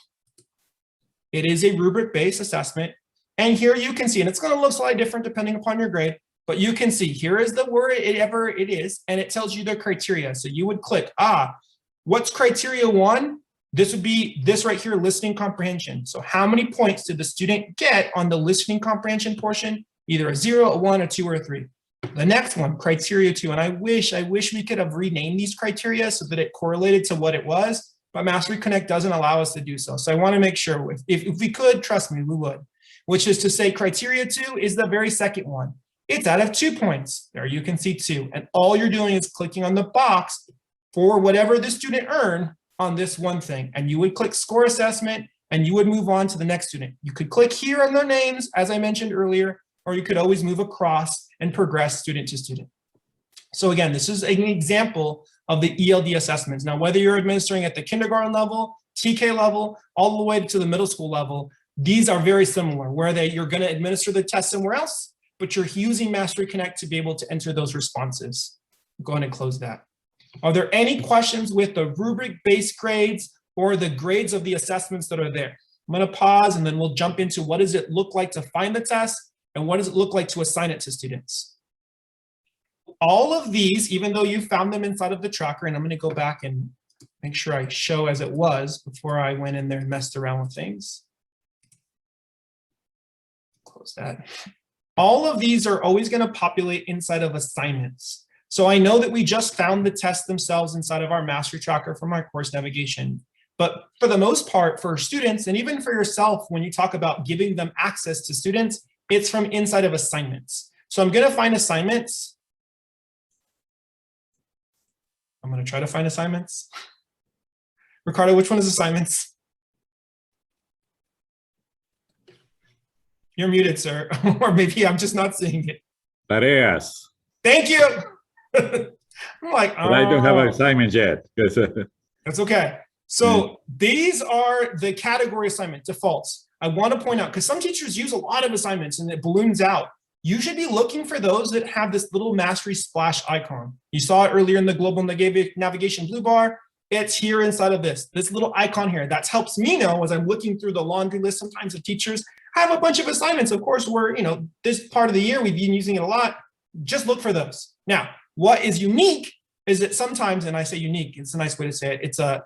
Speaker 1: It is a rubric-based assessment. And here you can see, and it's going to look slightly different depending upon your grade, but you can see here is the word whatever it is, and it tells you the criteria. So you would click, what's criteria 1? This would be this right here, listening comprehension. So how many points did the student get on the listening comprehension portion? Either a 0, a 1, a 2, or a 3. The next one, criteria 2. And I wish we could have renamed these criteria so that it correlated to what it was, but MasteryConnect doesn't allow us to do so. So I want to make sure if we could, trust me, we would, which is to say criteria 2 is the very second one. It's out of 2 points. There you can see 2. And all you're doing is clicking on the box for whatever the student earned on this one thing. And you would click score assessment and you would move on to the next student. You could click here on their names, as I mentioned earlier, or you could always move across and progress student to student. So again, this is an example of the ELD assessments. Now, whether you're administering at the kindergarten level, TK level, all the way to the middle school level, these are very similar, where you're going to administer the test somewhere else, but you're using MasteryConnect to be able to enter those responses. Go ahead and close that. Are there any questions with the rubric-based grades or the grades of the assessments that are there? I'm going to pause and then we'll jump into what does it look like to find the test and what does it look like to assign it to students. All of these, even though you found them inside of the tracker, and I'm going to go back and make sure I show as it was before I went in there and messed around with things. Close that. All of these are always going to populate inside of assignments. So I know that we just found the tests themselves inside of our mastery tracker from our course navigation. But for the most part, for students, and even for yourself, when you talk about giving them access to students, it's from inside of assignments. So I'm going to find assignments. I'm going to try to find assignments. Ricardo, which one is assignments? You're muted, sir. Or maybe I'm just not seeing it.
Speaker 7: Tareas.
Speaker 1: Thank you. I'm like,
Speaker 7: But I don't have assignments yet.
Speaker 1: That's okay. So these are the category assignment defaults. I want to point out, because some teachers use a lot of assignments and it balloons out. You should be looking for those that have this little mastery splash icon. You saw it earlier in the global navigation blue bar. It's here inside of this little icon here. That helps me know as I'm looking through the laundry list sometimes of teachers have a bunch of assignments. Of course, we're, this part of the year, we've been using it a lot. Just look for those. Now, what is unique is that sometimes, and I say unique, it's a nice way to say it, it's a,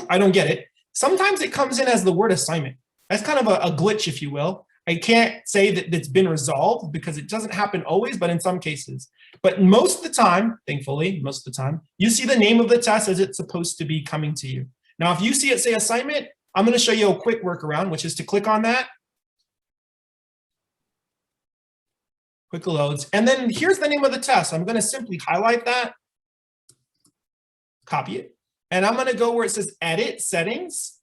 Speaker 1: I don't get it. Sometimes it comes in as the word assignment. That's kind of a glitch, if you will. I can't say that it's been resolved because it doesn't happen always, but in some cases. But most of the time, thankfully, most of the time, you see the name of the test as it's supposed to be coming to you. Now, if you see it say assignment, I'm going to show you a quick workaround, which is to click on that. Quick loads. And then here's the name of the test. I'm going to simply highlight that, copy it, and I'm going to go where it says edit settings.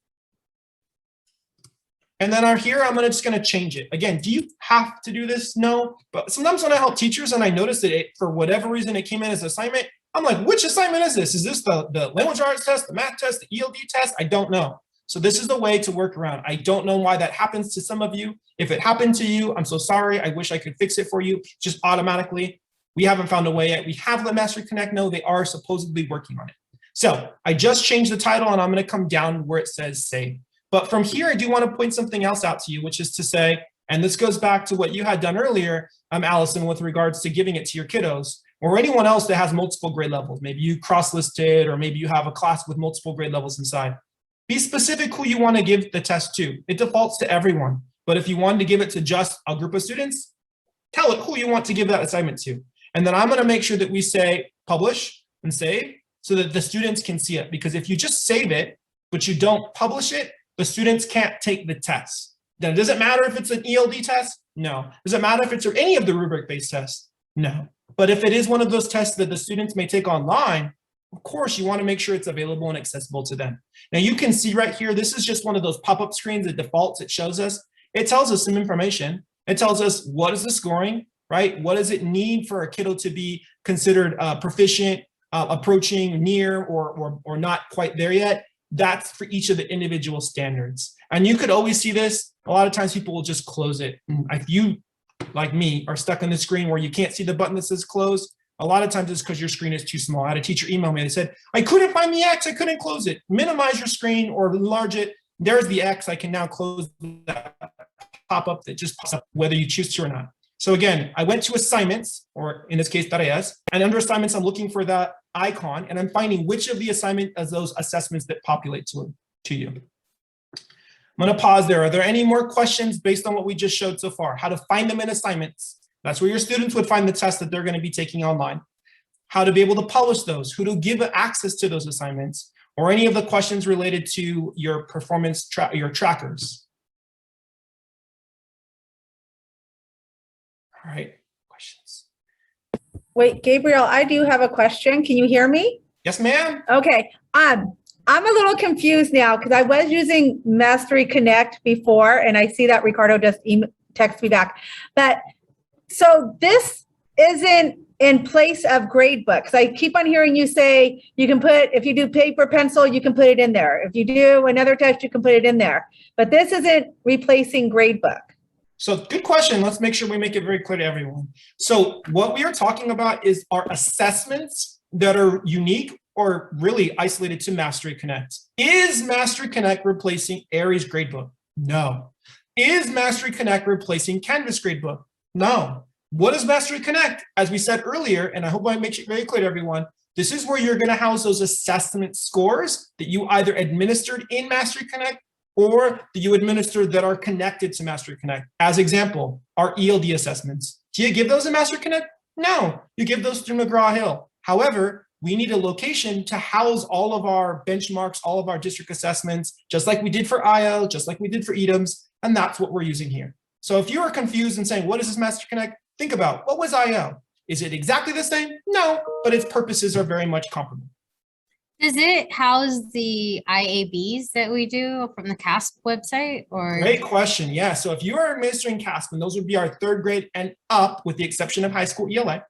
Speaker 1: And then here, I'm just going to change it. Again, do you have to do this? No. But sometimes when I help teachers and I notice that for whatever reason, it came in as assignment, I'm like, which assignment is this? Is this the language arts test, the math test, the ELD test? I don't know. So this is the way to work around. I don't know why that happens to some of you. If it happened to you, I'm so sorry. I wish I could fix it for you just automatically. We haven't found a way yet. We have let MasteryConnect know they are supposedly working on it. So I just changed the title and I'm going to come down where it says save. But from here, I do want to point something else out to you, which is to say, and this goes back to what you had done earlier, Allison, with regards to giving it to your kiddos or anyone else that has multiple grade levels. Maybe you cross-listed, or maybe you have a class with multiple grade levels inside. Be specific who you want to give the test to. It defaults to everyone. But if you wanted to give it to just a group of students, tell it who you want to give that assignment to. And then I'm going to make sure that we say publish and save so that the students can see it. Because if you just save it, but you don't publish it, the students can't take the test. Then does it matter if it's an ELD test? No. Does it matter if it's any of the rubric-based tests? No. But if it is one of those tests that the students may take online, of course, you want to make sure it's available and accessible to them. Now you can see right here, this is just one of those pop-up screens that defaults. It shows us, it tells us some information. It tells us what is the scoring, right? What does it need for a kiddo to be considered proficient, approaching, near, or not quite there yet? That's for each of the individual standards. And you could always see this. A lot of times people will just close it. If you, like me, are stuck on the screen where you can't see the button that says close, a lot of times it's because your screen is too small. I had a teacher email me. They said, I couldn't find the X. I couldn't close it. Minimize your screen or enlarge it. There's the X. I can now close that pop-up that just pops up whether you choose to or not. So again, I went to assignments, or in this case, tareas, and under assignments, I'm looking for that icon, and I'm finding which of the assignment as those assessments that populate to you. I'm going to pause there. Are there any more questions based on what we just showed so far? How to find them in assignments. That's where your students would find the test that they're going to be taking online. How to be able to publish those, who to give access to those assignments, or any of the questions related to your performance, your trackers. All right, questions.
Speaker 8: Wait, Gabriel, I do have a question. Can you hear me?
Speaker 1: Yes, ma'am.
Speaker 8: Okay. I'm a little confused now because I was using MasteryConnect before, and I see that Ricardo just text me back. But so this isn't in place of gradebooks. I keep on hearing you say you can put, if you do paper pencil, you can put it in there. If you do another test, you can put it in there. But this isn't replacing gradebook.
Speaker 1: So good question. Let's make sure we make it very clear to everyone. So what we are talking about is our assessments that are unique or really isolated to MasteryConnect. Is MasteryConnect replacing Aries gradebook? No. Is MasteryConnect replacing Canvas gradebook? No. What is MasteryConnect? As we said earlier, and I hope I make it very clear to everyone, this is where you're going to house those assessment scores that you either administered in MasteryConnect or that you administer that are connected to MasteryConnect. As example, our ELD assessments. Do you give those in MasteryConnect? No, you give those through McGraw-Hill. However, we need a location to house all of our benchmarks, all of our district assessments, just like we did for IL, just like we did for EDMS, and that's what we're using here. So if you are confused and saying, what is this MasteryConnect? Think about, what was IL? Is it exactly the same? No, but its purposes are very much comparable.
Speaker 3: Does it house the IABs that we do from the CASP website? Or
Speaker 1: Great question. Yeah. So if you are administering CASP, and those would be our third grade and up, with the exception of high school ELA,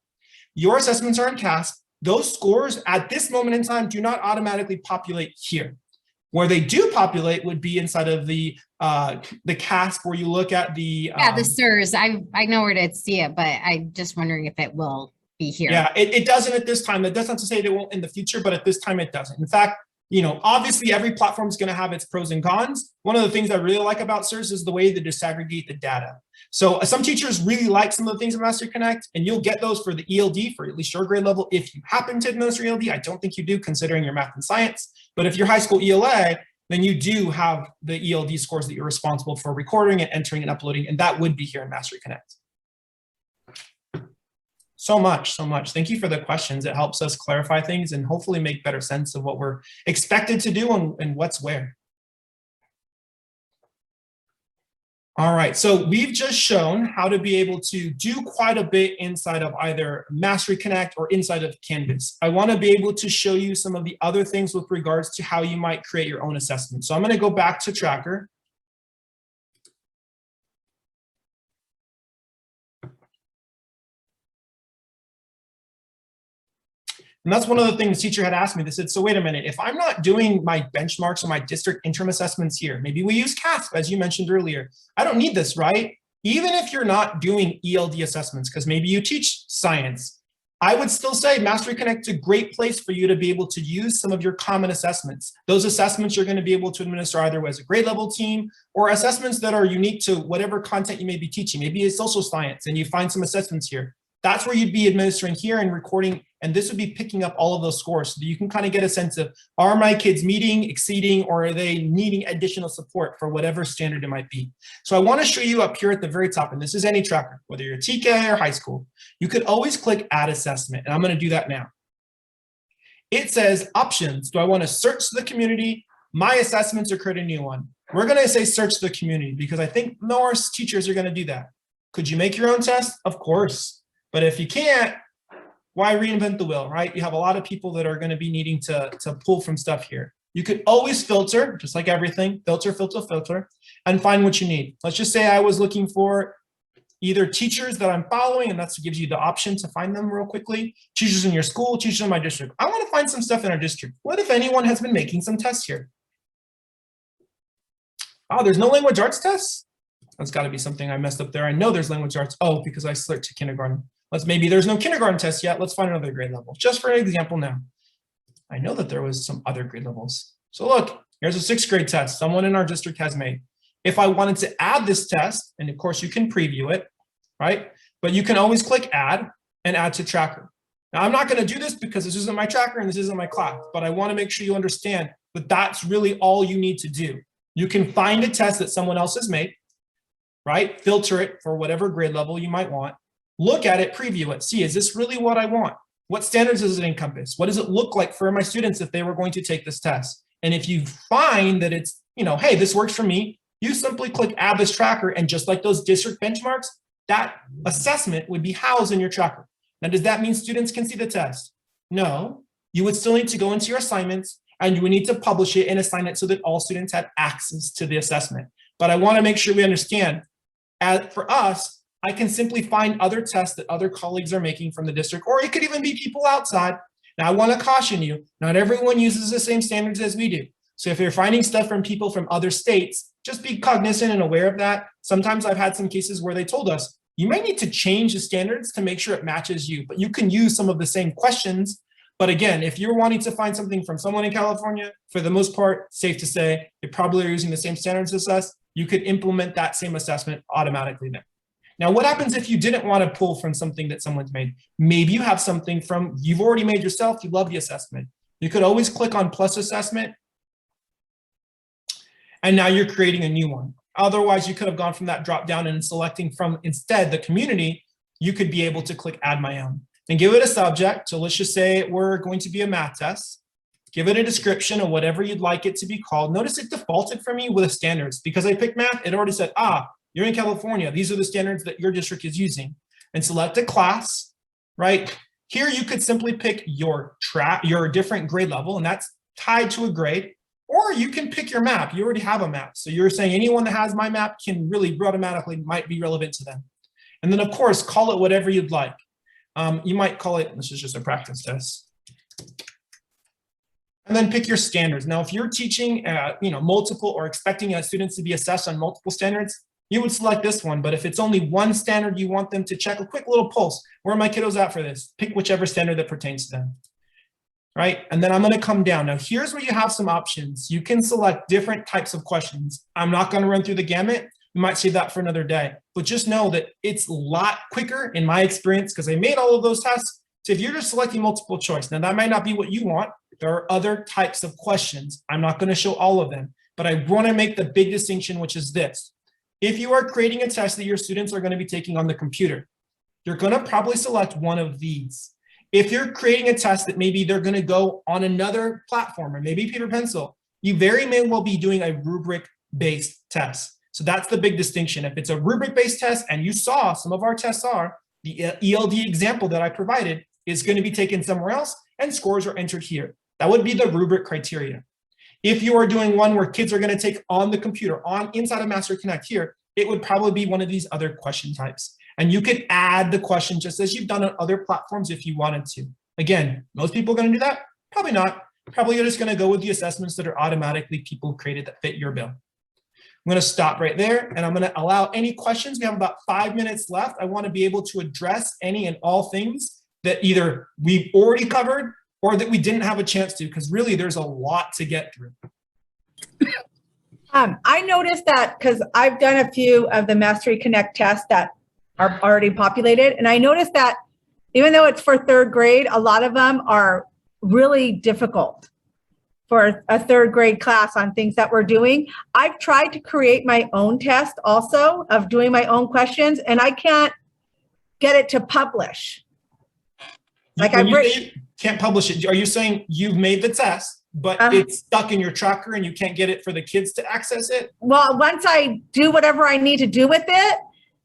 Speaker 1: your assessments are in CASP. Those scores at this moment in time do not automatically populate here. Where they do populate would be inside of the CASP, where you look at the
Speaker 3: the SIRS. I know where to see it, but I'm just wondering if it will be here.
Speaker 1: Yeah, it doesn't at this time. That doesn't to say it won't in the future, but at this time it doesn't. In fact, you know, obviously every platform is going to have its pros and cons. One of the things I really like about SIRS is the way they disaggregate the data. So some teachers really like some of the things in MasteryConnect, and you'll get those for the ELD for at least your grade level if you happen to administer ELD. I don't think you do, considering your math and science. But if you're high school ELA, then you do have the ELD scores that you're responsible for recording and entering and uploading, and that would be here in MasteryConnect. So much. Thank you for the questions. It helps us clarify things and hopefully make better sense of what we're expected to do and what's where. All right, so we've just shown how to be able to do quite a bit inside of either MasteryConnect or inside of Canvas. I want to be able to show you some of the other things with regards to how you might create your own assessment. So I'm going to go back to Tracker. And that's one of the things the teacher had asked me. They said, so wait a minute, if I'm not doing my benchmarks or my district interim assessments here, maybe we use CASP, as you mentioned earlier. I don't need this, right? Even if you're not doing ELD assessments, because maybe you teach science, I would still say MasteryConnect is a great place for you to be able to use some of your common assessments. Those assessments you're going to be able to administer either as a grade level team or assessments that are unique to whatever content you may be teaching. Maybe it's social science and you find some assessments here. That's where you'd be administering here and recording, and this would be picking up all of those scores so that you can kind of get a sense of, are my kids meeting, exceeding, or are they needing additional support for whatever standard it might be? So I want to show you up here at the very top, and this is any tracker, whether you're TK or high school. You could always click Add Assessment, and I'm going to do that now. It says options. Do I want to search the community, my assessments, or create a new one? We're going to say search the community because I think most teachers are going to do that. Could you make your own test? Of course. But if you can't, why reinvent the wheel, right? You have a lot of people that are going to be needing to pull from stuff here. You could always filter, just like everything, filter, filter, filter, and find what you need. Let's just say I was looking for either teachers that I'm following, and that gives you the option to find them real quickly, teachers in your school, teachers in my district. I want to find some stuff in our district. What if anyone has been making some tests here? Oh, there's no language arts tests? That's got to be something I messed up there. I know there's language arts. Oh, because I selected to kindergarten. Maybe there's no kindergarten test yet. Let's find another grade level. Just for an example now. I know that there was some other grade levels. So look, here's a 6th grade test someone in our district has made. If I wanted to add this test, and of course you can preview it, right? But you can always click add and add to tracker. Now I'm not going to do this because this isn't my tracker and this isn't my class, but I want to make sure you understand that that's really all you need to do. You can find a test that someone else has made, right? Filter it for whatever grade level you might want. Look at it, preview it, see, is this really what I want? What standards does it encompass? What does it look like for my students if they were going to take this test? And if you find that it's, hey, this works for me, you simply click add this tracker, and just like those district benchmarks, that assessment would be housed in your tracker. Now, does that mean students can see the test? No, you would still need to go into your assignments and you would need to publish it and assign it so that all students have access to the assessment. But I want to make sure we understand, for us, I can simply find other tests that other colleagues are making from the district, or it could even be people outside. Now, I want to caution you, not everyone uses the same standards as we do. So if you're finding stuff from people from other states, just be cognizant and aware of that. Sometimes I've had some cases where they told us, you might need to change the standards to make sure it matches you, but you can use some of the same questions. But again, if you're wanting to find something from someone in California, for the most part, safe to say, they probably are using the same standards as us. You could implement that same assessment automatically there. Now, what happens if you didn't want to pull from something that someone's made? Maybe you have something from, you've already made yourself, you love the assessment. You could always click on plus assessment, and now you're creating a new one. Otherwise, you could have gone from that drop down and selecting from instead the community, you could be able to click add my own and give it a subject. So let's just say we're going to be a math test. Give it a description of whatever you'd like it to be called. Notice it defaulted for me with standards because I picked math. It already said, you're in California. These are the standards that your district is using. And select a class, right? Here you could simply pick your different grade level, and that's tied to a grade. Or you can pick your map. You already have a map. So you're saying anyone that has my map can really automatically might be relevant to them. And then of course, call it whatever you'd like. You might call it, this is just a practice test. And then pick your standards. Now, if you're teaching, multiple or expecting students to be assessed on multiple standards, you would select this one. But if it's only one standard, you want them to check a quick little pulse. Where are my kiddos at for this? Pick whichever standard that pertains to them. Right? And then I'm going to come down. Now, here's where you have some options. You can select different types of questions. I'm not going to run through the gamut. We might save that for another day. But just know that it's a lot quicker in my experience because I made all of those tests. So if you're just selecting multiple choice, now that might not be what you want. There are other types of questions. I'm not going to show all of them, but I want to make the big distinction, which is this. If you are creating a test that your students are going to be taking on the computer, you're going to probably select one of these. If you're creating a test that maybe they're going to go on another platform or maybe paper pencil, you very may well be doing a rubric-based test. So that's the big distinction. If it's a rubric-based test, and you saw some of our tests are, the ELD example that I provided is going to be taken somewhere else and scores are entered here. That would be the rubric criteria. If you are doing one where kids are going to take on the computer, inside of MasteryConnect here, it would probably be one of these other question types. And you could add the question just as you've done on other platforms if you wanted to. Again, most people are going to do that? Probably not. Probably you're just going to go with the assessments that are automatically people created that fit your bill. I'm going to stop right there, and I'm going to allow any questions. We have about 5 minutes left. I want to be able to address any and all things that either we've already covered or that we didn't have a chance to, because really there's a lot to get through.
Speaker 8: I noticed that because I've done a few of the MasteryConnect tests that are already populated, and I noticed that even though it's for third grade, a lot of them are really difficult for a third grade class on things that we're doing. I've tried to create my own test also of doing my own questions, and I can't get it to publish. Like
Speaker 1: When you say you can't publish it, are you saying you've made the test, but it's stuck in your tracker and you can't get it for the kids to access it?
Speaker 8: Well, once I do whatever I need to do with it,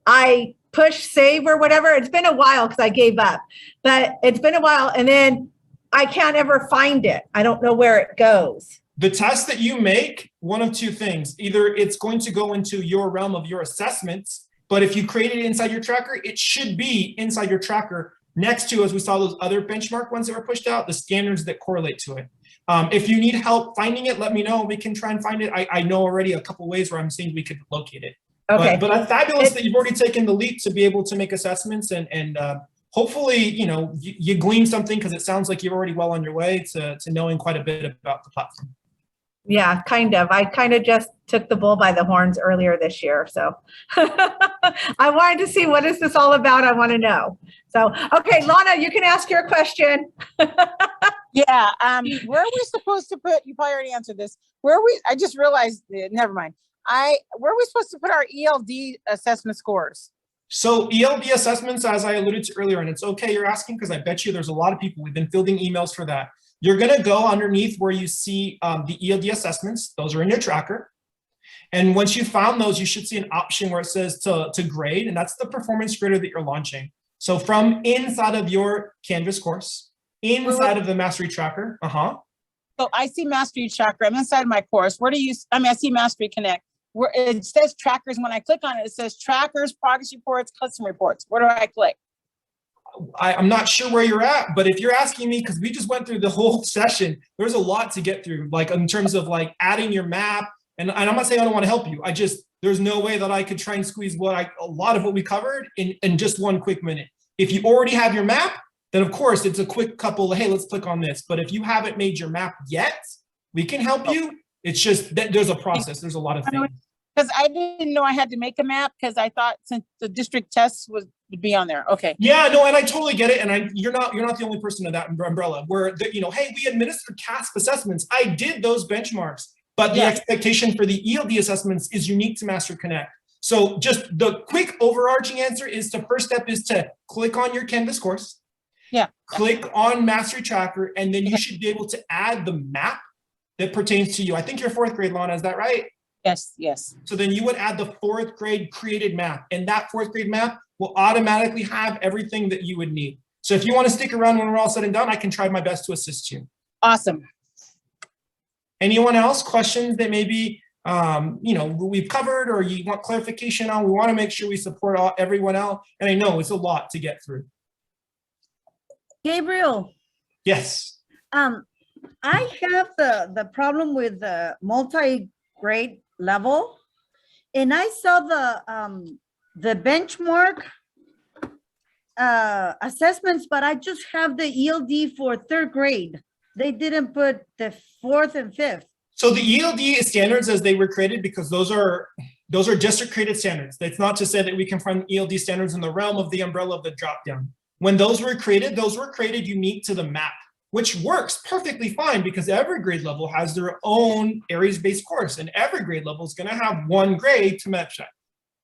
Speaker 8: I push save or whatever. It's been a while because I gave up, but it's been a while, and then I can't ever find it. I don't know where it goes.
Speaker 1: The test that you make, one of two things. Either it's going to go into your realm of your assessments, but if you create it inside your tracker, it should be inside your tracker next to, as we saw those other benchmark ones that were pushed out, the standards that correlate to it. If you need help finding it, let me know. We can try and find it. I know already a couple ways where I'm seeing we could locate it.
Speaker 8: Okay.
Speaker 1: But it's fabulous that you've already taken the leap to be able to make assessments, and hopefully, you glean something, because it sounds like you're already well on your way to knowing quite a bit about the platform.
Speaker 8: Yeah, kind of. I kind of just took the bull by the horns earlier this year. So I wanted to see, what is this all about? I want to know. So, okay, Lana, you can ask your question.
Speaker 9: Yeah. Where are we supposed to put, you probably already answered this. I just realized, never mind. Where are we supposed to put our ELD assessment scores?
Speaker 1: So ELD assessments, as I alluded to earlier, and it's okay you're asking, because I bet you there's a lot of people, we've been fielding emails for that. You're going to go underneath where you see the ELD assessments. Those are in your tracker. And once you found those, you should see an option where it says to grade, and that's the performance grader that you're launching. So from inside of your Canvas course, inside of the Mastery Tracker.
Speaker 9: So I see Mastery Tracker. I'm inside my course. Where do you, I see MasteryConnect. Where it says trackers. When I click on it, it says trackers, progress reports, custom reports. Where do I click?
Speaker 1: I'm not sure where you're at, but if you're asking me, because we just went through the whole session, there's a lot to get through, like in terms of like adding your map. And I'm not saying I don't want to help you. There's no way that I could try and squeeze a lot of what we covered in just 1 quick minute. If you already have your map, then of course it's a quick couple, hey, let's click on this. But if you haven't made your map yet, we can help you. It's just that there's a process. There's a lot of things.
Speaker 9: Because I didn't know I had to make a map, because I thought since the district tests would be on there. Okay.
Speaker 1: Yeah, no, and I totally get it. And you're not the only person in that umbrella where hey, we administered CASP assessments. I did those benchmarks, but the expectation for the ELD assessments is unique to MasteryConnect. So just the quick overarching answer is first step is to click on your Canvas course.
Speaker 9: Yeah.
Speaker 1: Click on Mastery Tracker, and then you should be able to add the map that pertains to you. I think you're 4th grade, Lana, is that right?
Speaker 9: Yes, yes.
Speaker 1: So then you would add the 4th grade created map, and that 4th grade map will automatically have everything that you would need. So if you want to stick around when we're all said and done, I can try my best to assist you.
Speaker 9: Awesome.
Speaker 1: Anyone else? Questions that maybe we've covered or you want clarification on? We want to make sure we support everyone else. And I know it's a lot to get through.
Speaker 10: Gabriel.
Speaker 1: Yes.
Speaker 10: I have the problem with the multi-grade level, and I saw the benchmark assessments, but I just have the ELD for 3rd grade. They didn't put the 4th and 5th.
Speaker 1: So the ELD standards, as they were created, because those are district created standards. That's not to say that we can find ELD standards in the realm of the umbrella of the dropdown. When those were created unique to the map, which works perfectly fine because every grade level has their own areas-based course, and every grade level is going to have 1 grade to match that.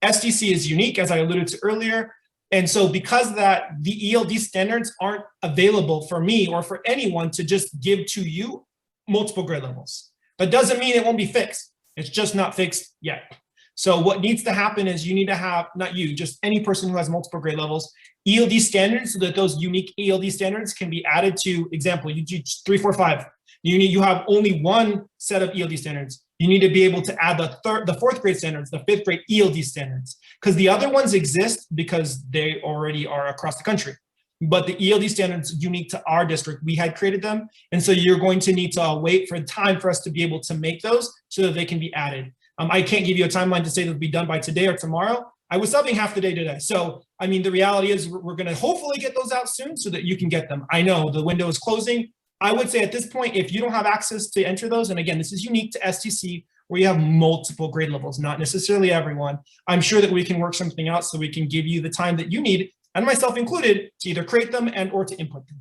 Speaker 1: SDC is unique, as I alluded to earlier. And so because that, the ELD standards aren't available for me or for anyone to just give to you multiple grade levels. That doesn't mean it won't be fixed. It's just not fixed yet. So what needs to happen is you need to have, not you, just any person who has multiple grade levels, ELD standards, so that those unique ELD standards can be added to, example, you do 3, 4, 5. You have only 1 set of ELD standards. You need to be able to add the 4th grade standards, the 5th grade ELD standards, because the other ones exist because they already are across the country. but the ELD standards unique to our district, we had created them. And so you're going to need to wait for time for us to be able to make those so that they can be added. I can't give you a timeline to say they'll be done by today or tomorrow. I was subbing half the day today. So, I mean, the reality is we're going to hopefully get those out soon so that you can get them. I know the window is closing. I would say at this point, if you don't have access to enter those, and again, this is unique to STC, where you have multiple grade levels, not necessarily everyone, I'm sure that we can work something out so we can give you the time that you need, and myself included, to either create them and or to input them.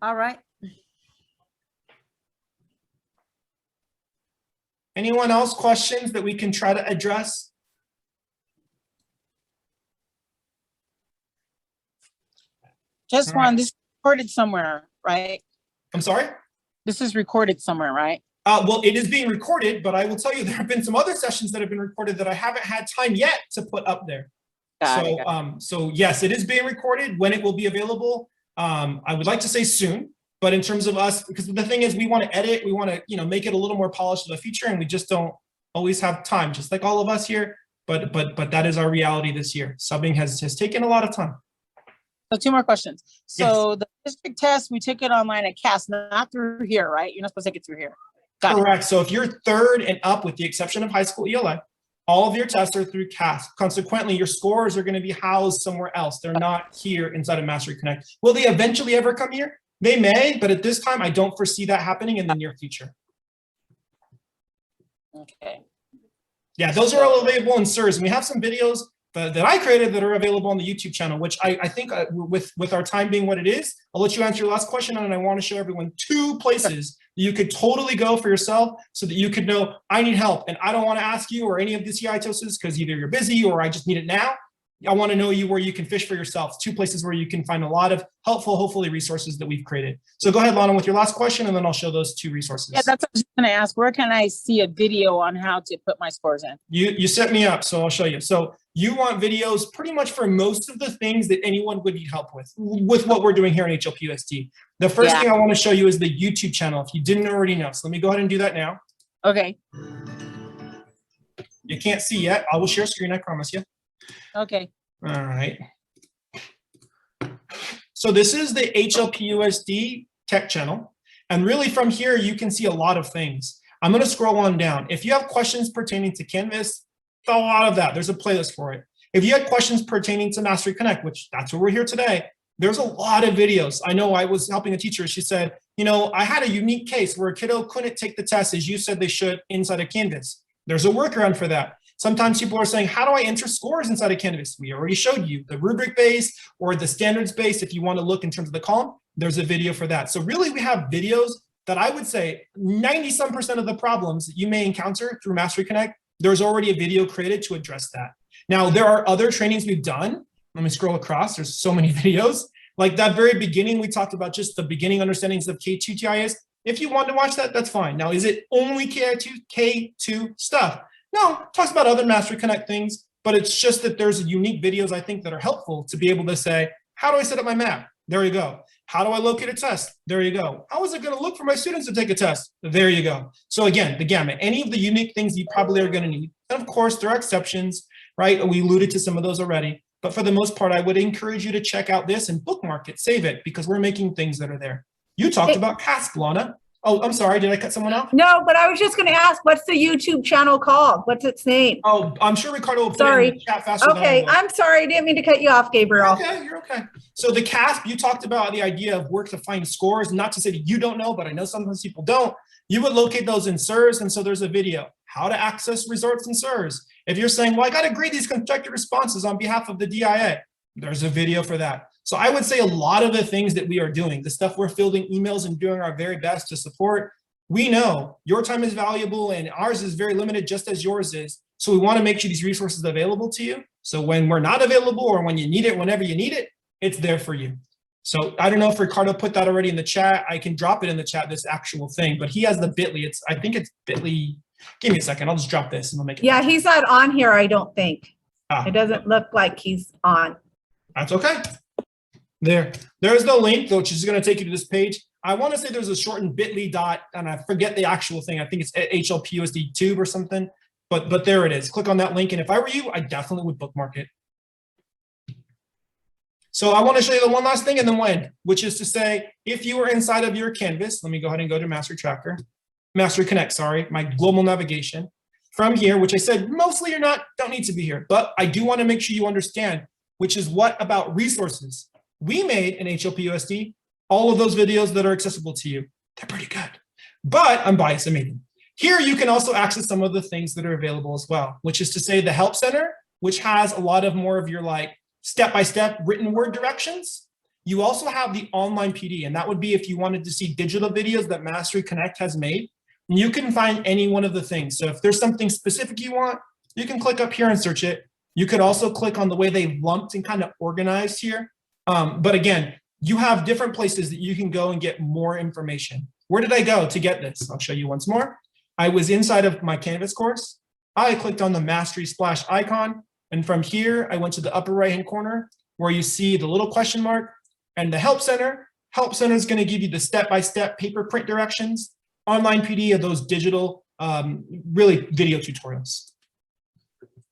Speaker 10: All right.
Speaker 1: Anyone else questions that we can try to address?
Speaker 9: Just
Speaker 1: All right.
Speaker 9: one, this is recorded somewhere, right?
Speaker 1: I'm sorry?
Speaker 9: This is recorded somewhere, right?
Speaker 1: Well, it is being recorded, but I will tell you there have been some other sessions that have been recorded that I haven't had time yet to put up there.
Speaker 9: Got it.
Speaker 1: So yes, it is being recorded. When it will be available, I would like to say soon. But in terms of us, because the thing is, we want to edit, we want to make it a little more polished of a feature, and we just don't always have time, just like all of us here. But that is our reality this year. Subbing has taken a lot of time.
Speaker 9: So 2 more questions. So the district test, we took it online at CAS, not through here, right? You're not supposed to take it through here. Got it.
Speaker 1: Correct. So if you're 3rd and up, with the exception of high school ELA, all of your tests are through CAS. Consequently, your scores are going to be housed somewhere else. They're not here inside of MasteryConnect. Will they eventually ever come here? They may, but at this time, I don't foresee that happening in the near future.
Speaker 9: Okay.
Speaker 1: Yeah, those are all available in SIRS. And we have some videos that I created that are available on the YouTube channel, which I think with our time being what it is, I'll let you answer your last question, and I want to show everyone 2 places that you could totally go for yourself so that you could know, I need help, and I don't want to ask you or any of the CITOSs because either you're busy or I just need it now. I want to know where you can fish for yourself. 2 places where you can find a lot of helpful, hopefully, resources that we've created. So go ahead, Lana, with your last question, and then I'll show those 2 resources.
Speaker 9: Yeah, that's what I was going to ask. Where can I see a video on how to put my scores in?
Speaker 1: You set me up, so I'll show you. So you want videos pretty much for most of the things that anyone would need help with what we're doing here in HLPUSD. The first thing I want to show you is the YouTube channel, if you didn't already know. So let me go ahead and do that now.
Speaker 9: Okay.
Speaker 1: You can't see yet. I will share screen, I promise you.
Speaker 9: Okay.
Speaker 1: All right. So this is the HLPUSD tech channel. And really from here, you can see a lot of things. I'm going to scroll on down. If you have questions pertaining to Canvas, a lot of that. There's a playlist for it. If you had questions pertaining to MasteryConnect, which that's where we're here today, there's a lot of videos. I know I was helping a teacher. She said, I had a unique case where a kiddo couldn't take the test as you said they should inside of Canvas. There's a workaround for that. Sometimes people are saying, how do I enter scores inside of Canvas? We already showed you the rubric-based or the standards-based. If you want to look in terms of the column, there's a video for that. So really we have videos that I would say 90-some% of the problems that you may encounter through MasteryConnect, there's already a video created to address that. Now, there are other trainings we've done. Let me scroll across. There's so many videos. Like that very beginning, we talked about just the beginning understandings of K2 TIS. If you want to watch that, that's fine. Now, is it only K2 stuff? No, it talks about other MasteryConnect things, but it's just that there's unique videos, I think, that are helpful to be able to say, how do I set up my map? There you go. How do I locate a test? There you go. How is it going to look for my students to take a test? There you go. So again, the gamut, any of the unique things you probably are going to need. And of course, there are exceptions, right? We alluded to some of those already. But for the most part, I would encourage you to check out this and bookmark it, save it, because we're making things that are there. You talked about CASP, Lana. Oh, I'm sorry. Did I cut someone off?
Speaker 8: No, but I was just going to ask, what's the YouTube channel called? What's its name?
Speaker 1: Oh, I'm sure Ricardo will put it in the chat faster than I
Speaker 8: Okay,
Speaker 1: will.
Speaker 8: I'm sorry. I didn't mean to cut you off, Gabriel.
Speaker 1: You're okay. So the CASP, you talked about the idea of where to find scores, not to say that you don't know, but I know sometimes people don't. You would locate those in SIRS, and so there's a video, how to access results in SIRS. If you're saying, well, I got to grade these constructed responses on behalf of the DIA, there's a video for that. So I would say a lot of the things that we are doing, the stuff we're fielding emails and doing our very best to support, we know your time is valuable and ours is very limited, just as yours is. So we want to make sure these resources are available to you. So when we're not available or when you need it, whenever you need it, it's there for you. So I don't know if Ricardo put that already in the chat. I can drop it in the chat, this actual thing, but he has the bit.ly. I think it's bit.ly. Give me a second. I'll just drop this and we'll make it.
Speaker 8: Yeah, he's not on here, I don't think.
Speaker 1: Ah.
Speaker 8: It doesn't look like he's on.
Speaker 1: That's okay. There's the link, which is going to take you to this page. I want to say there's a shortened bit.ly dot, and I forget the actual thing. I think it's HLPUSD tube or something, but there it is. Click on that link, and if I were you, I definitely would bookmark it. So I want to show you the one last thing and then we'll end, which is to say, if you are inside of your Canvas, let me go ahead and go to MasteryConnect, sorry, my global navigation. From here, which I said, mostly don't need to be here, but I do want to make sure you understand, which is what about resources? We made in HLPUSD, all of those videos that are accessible to you. They're pretty good, but I'm biased, I made them. Here, you can also access some of the things that are available as well, which is to say the Help Center, which has a lot of more of your like step-by-step written word directions. You also have the online PD, and that would be if you wanted to see digital videos that MasteryConnect has made. You can find any one of the things. So if there's something specific you want, you can click up here and search it. You could also click on the way they've lumped and kind of organized here. But again, you have different places that you can go and get more information. Where did I go to get this? I'll show you once more. I was inside of my Canvas course. I clicked on the Mastery Splash icon. And from here, I went to the upper right-hand corner where you see the little question mark and the Help Center. Help Center is going to give you the step-by-step paper print directions, online PD of those digital, really video tutorials.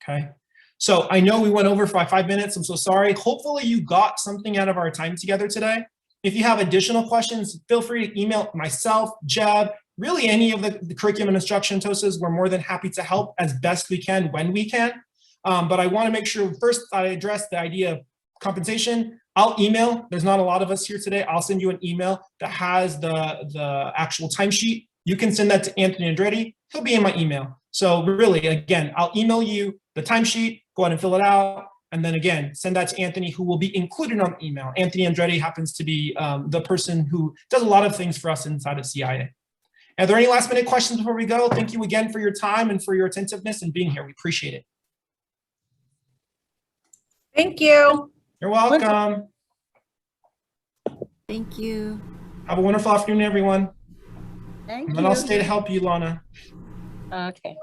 Speaker 1: Okay. So I know we went over by 5 minutes. I'm so sorry. Hopefully you got something out of our time together today. If you have additional questions, feel free to email myself, Jeb, really any of the curriculum and instruction TOSAs. We're more than happy to help as best we can when we can. But I want to make sure first I address the idea of compensation. I'll email. There's not a lot of us here today. I'll send you an email that has the actual timesheet. You can send that to Anthony Andretti. He'll be in my email. So really, again, I'll email you the timesheet. Go ahead and fill it out. And then again, send that to Anthony, who will be included on the email. Anthony Andretti happens to be the person who does a lot of things for us inside of CIA. Are there any last minute questions before we go? Thank you again for your time and for your attentiveness and being here. We appreciate it.
Speaker 8: Thank you.
Speaker 1: You're welcome.
Speaker 11: Thank you.
Speaker 1: Have a wonderful afternoon, everyone.
Speaker 11: Thank
Speaker 1: And
Speaker 11: you.
Speaker 1: then I'll stay to help you, Lana.
Speaker 9: Okay.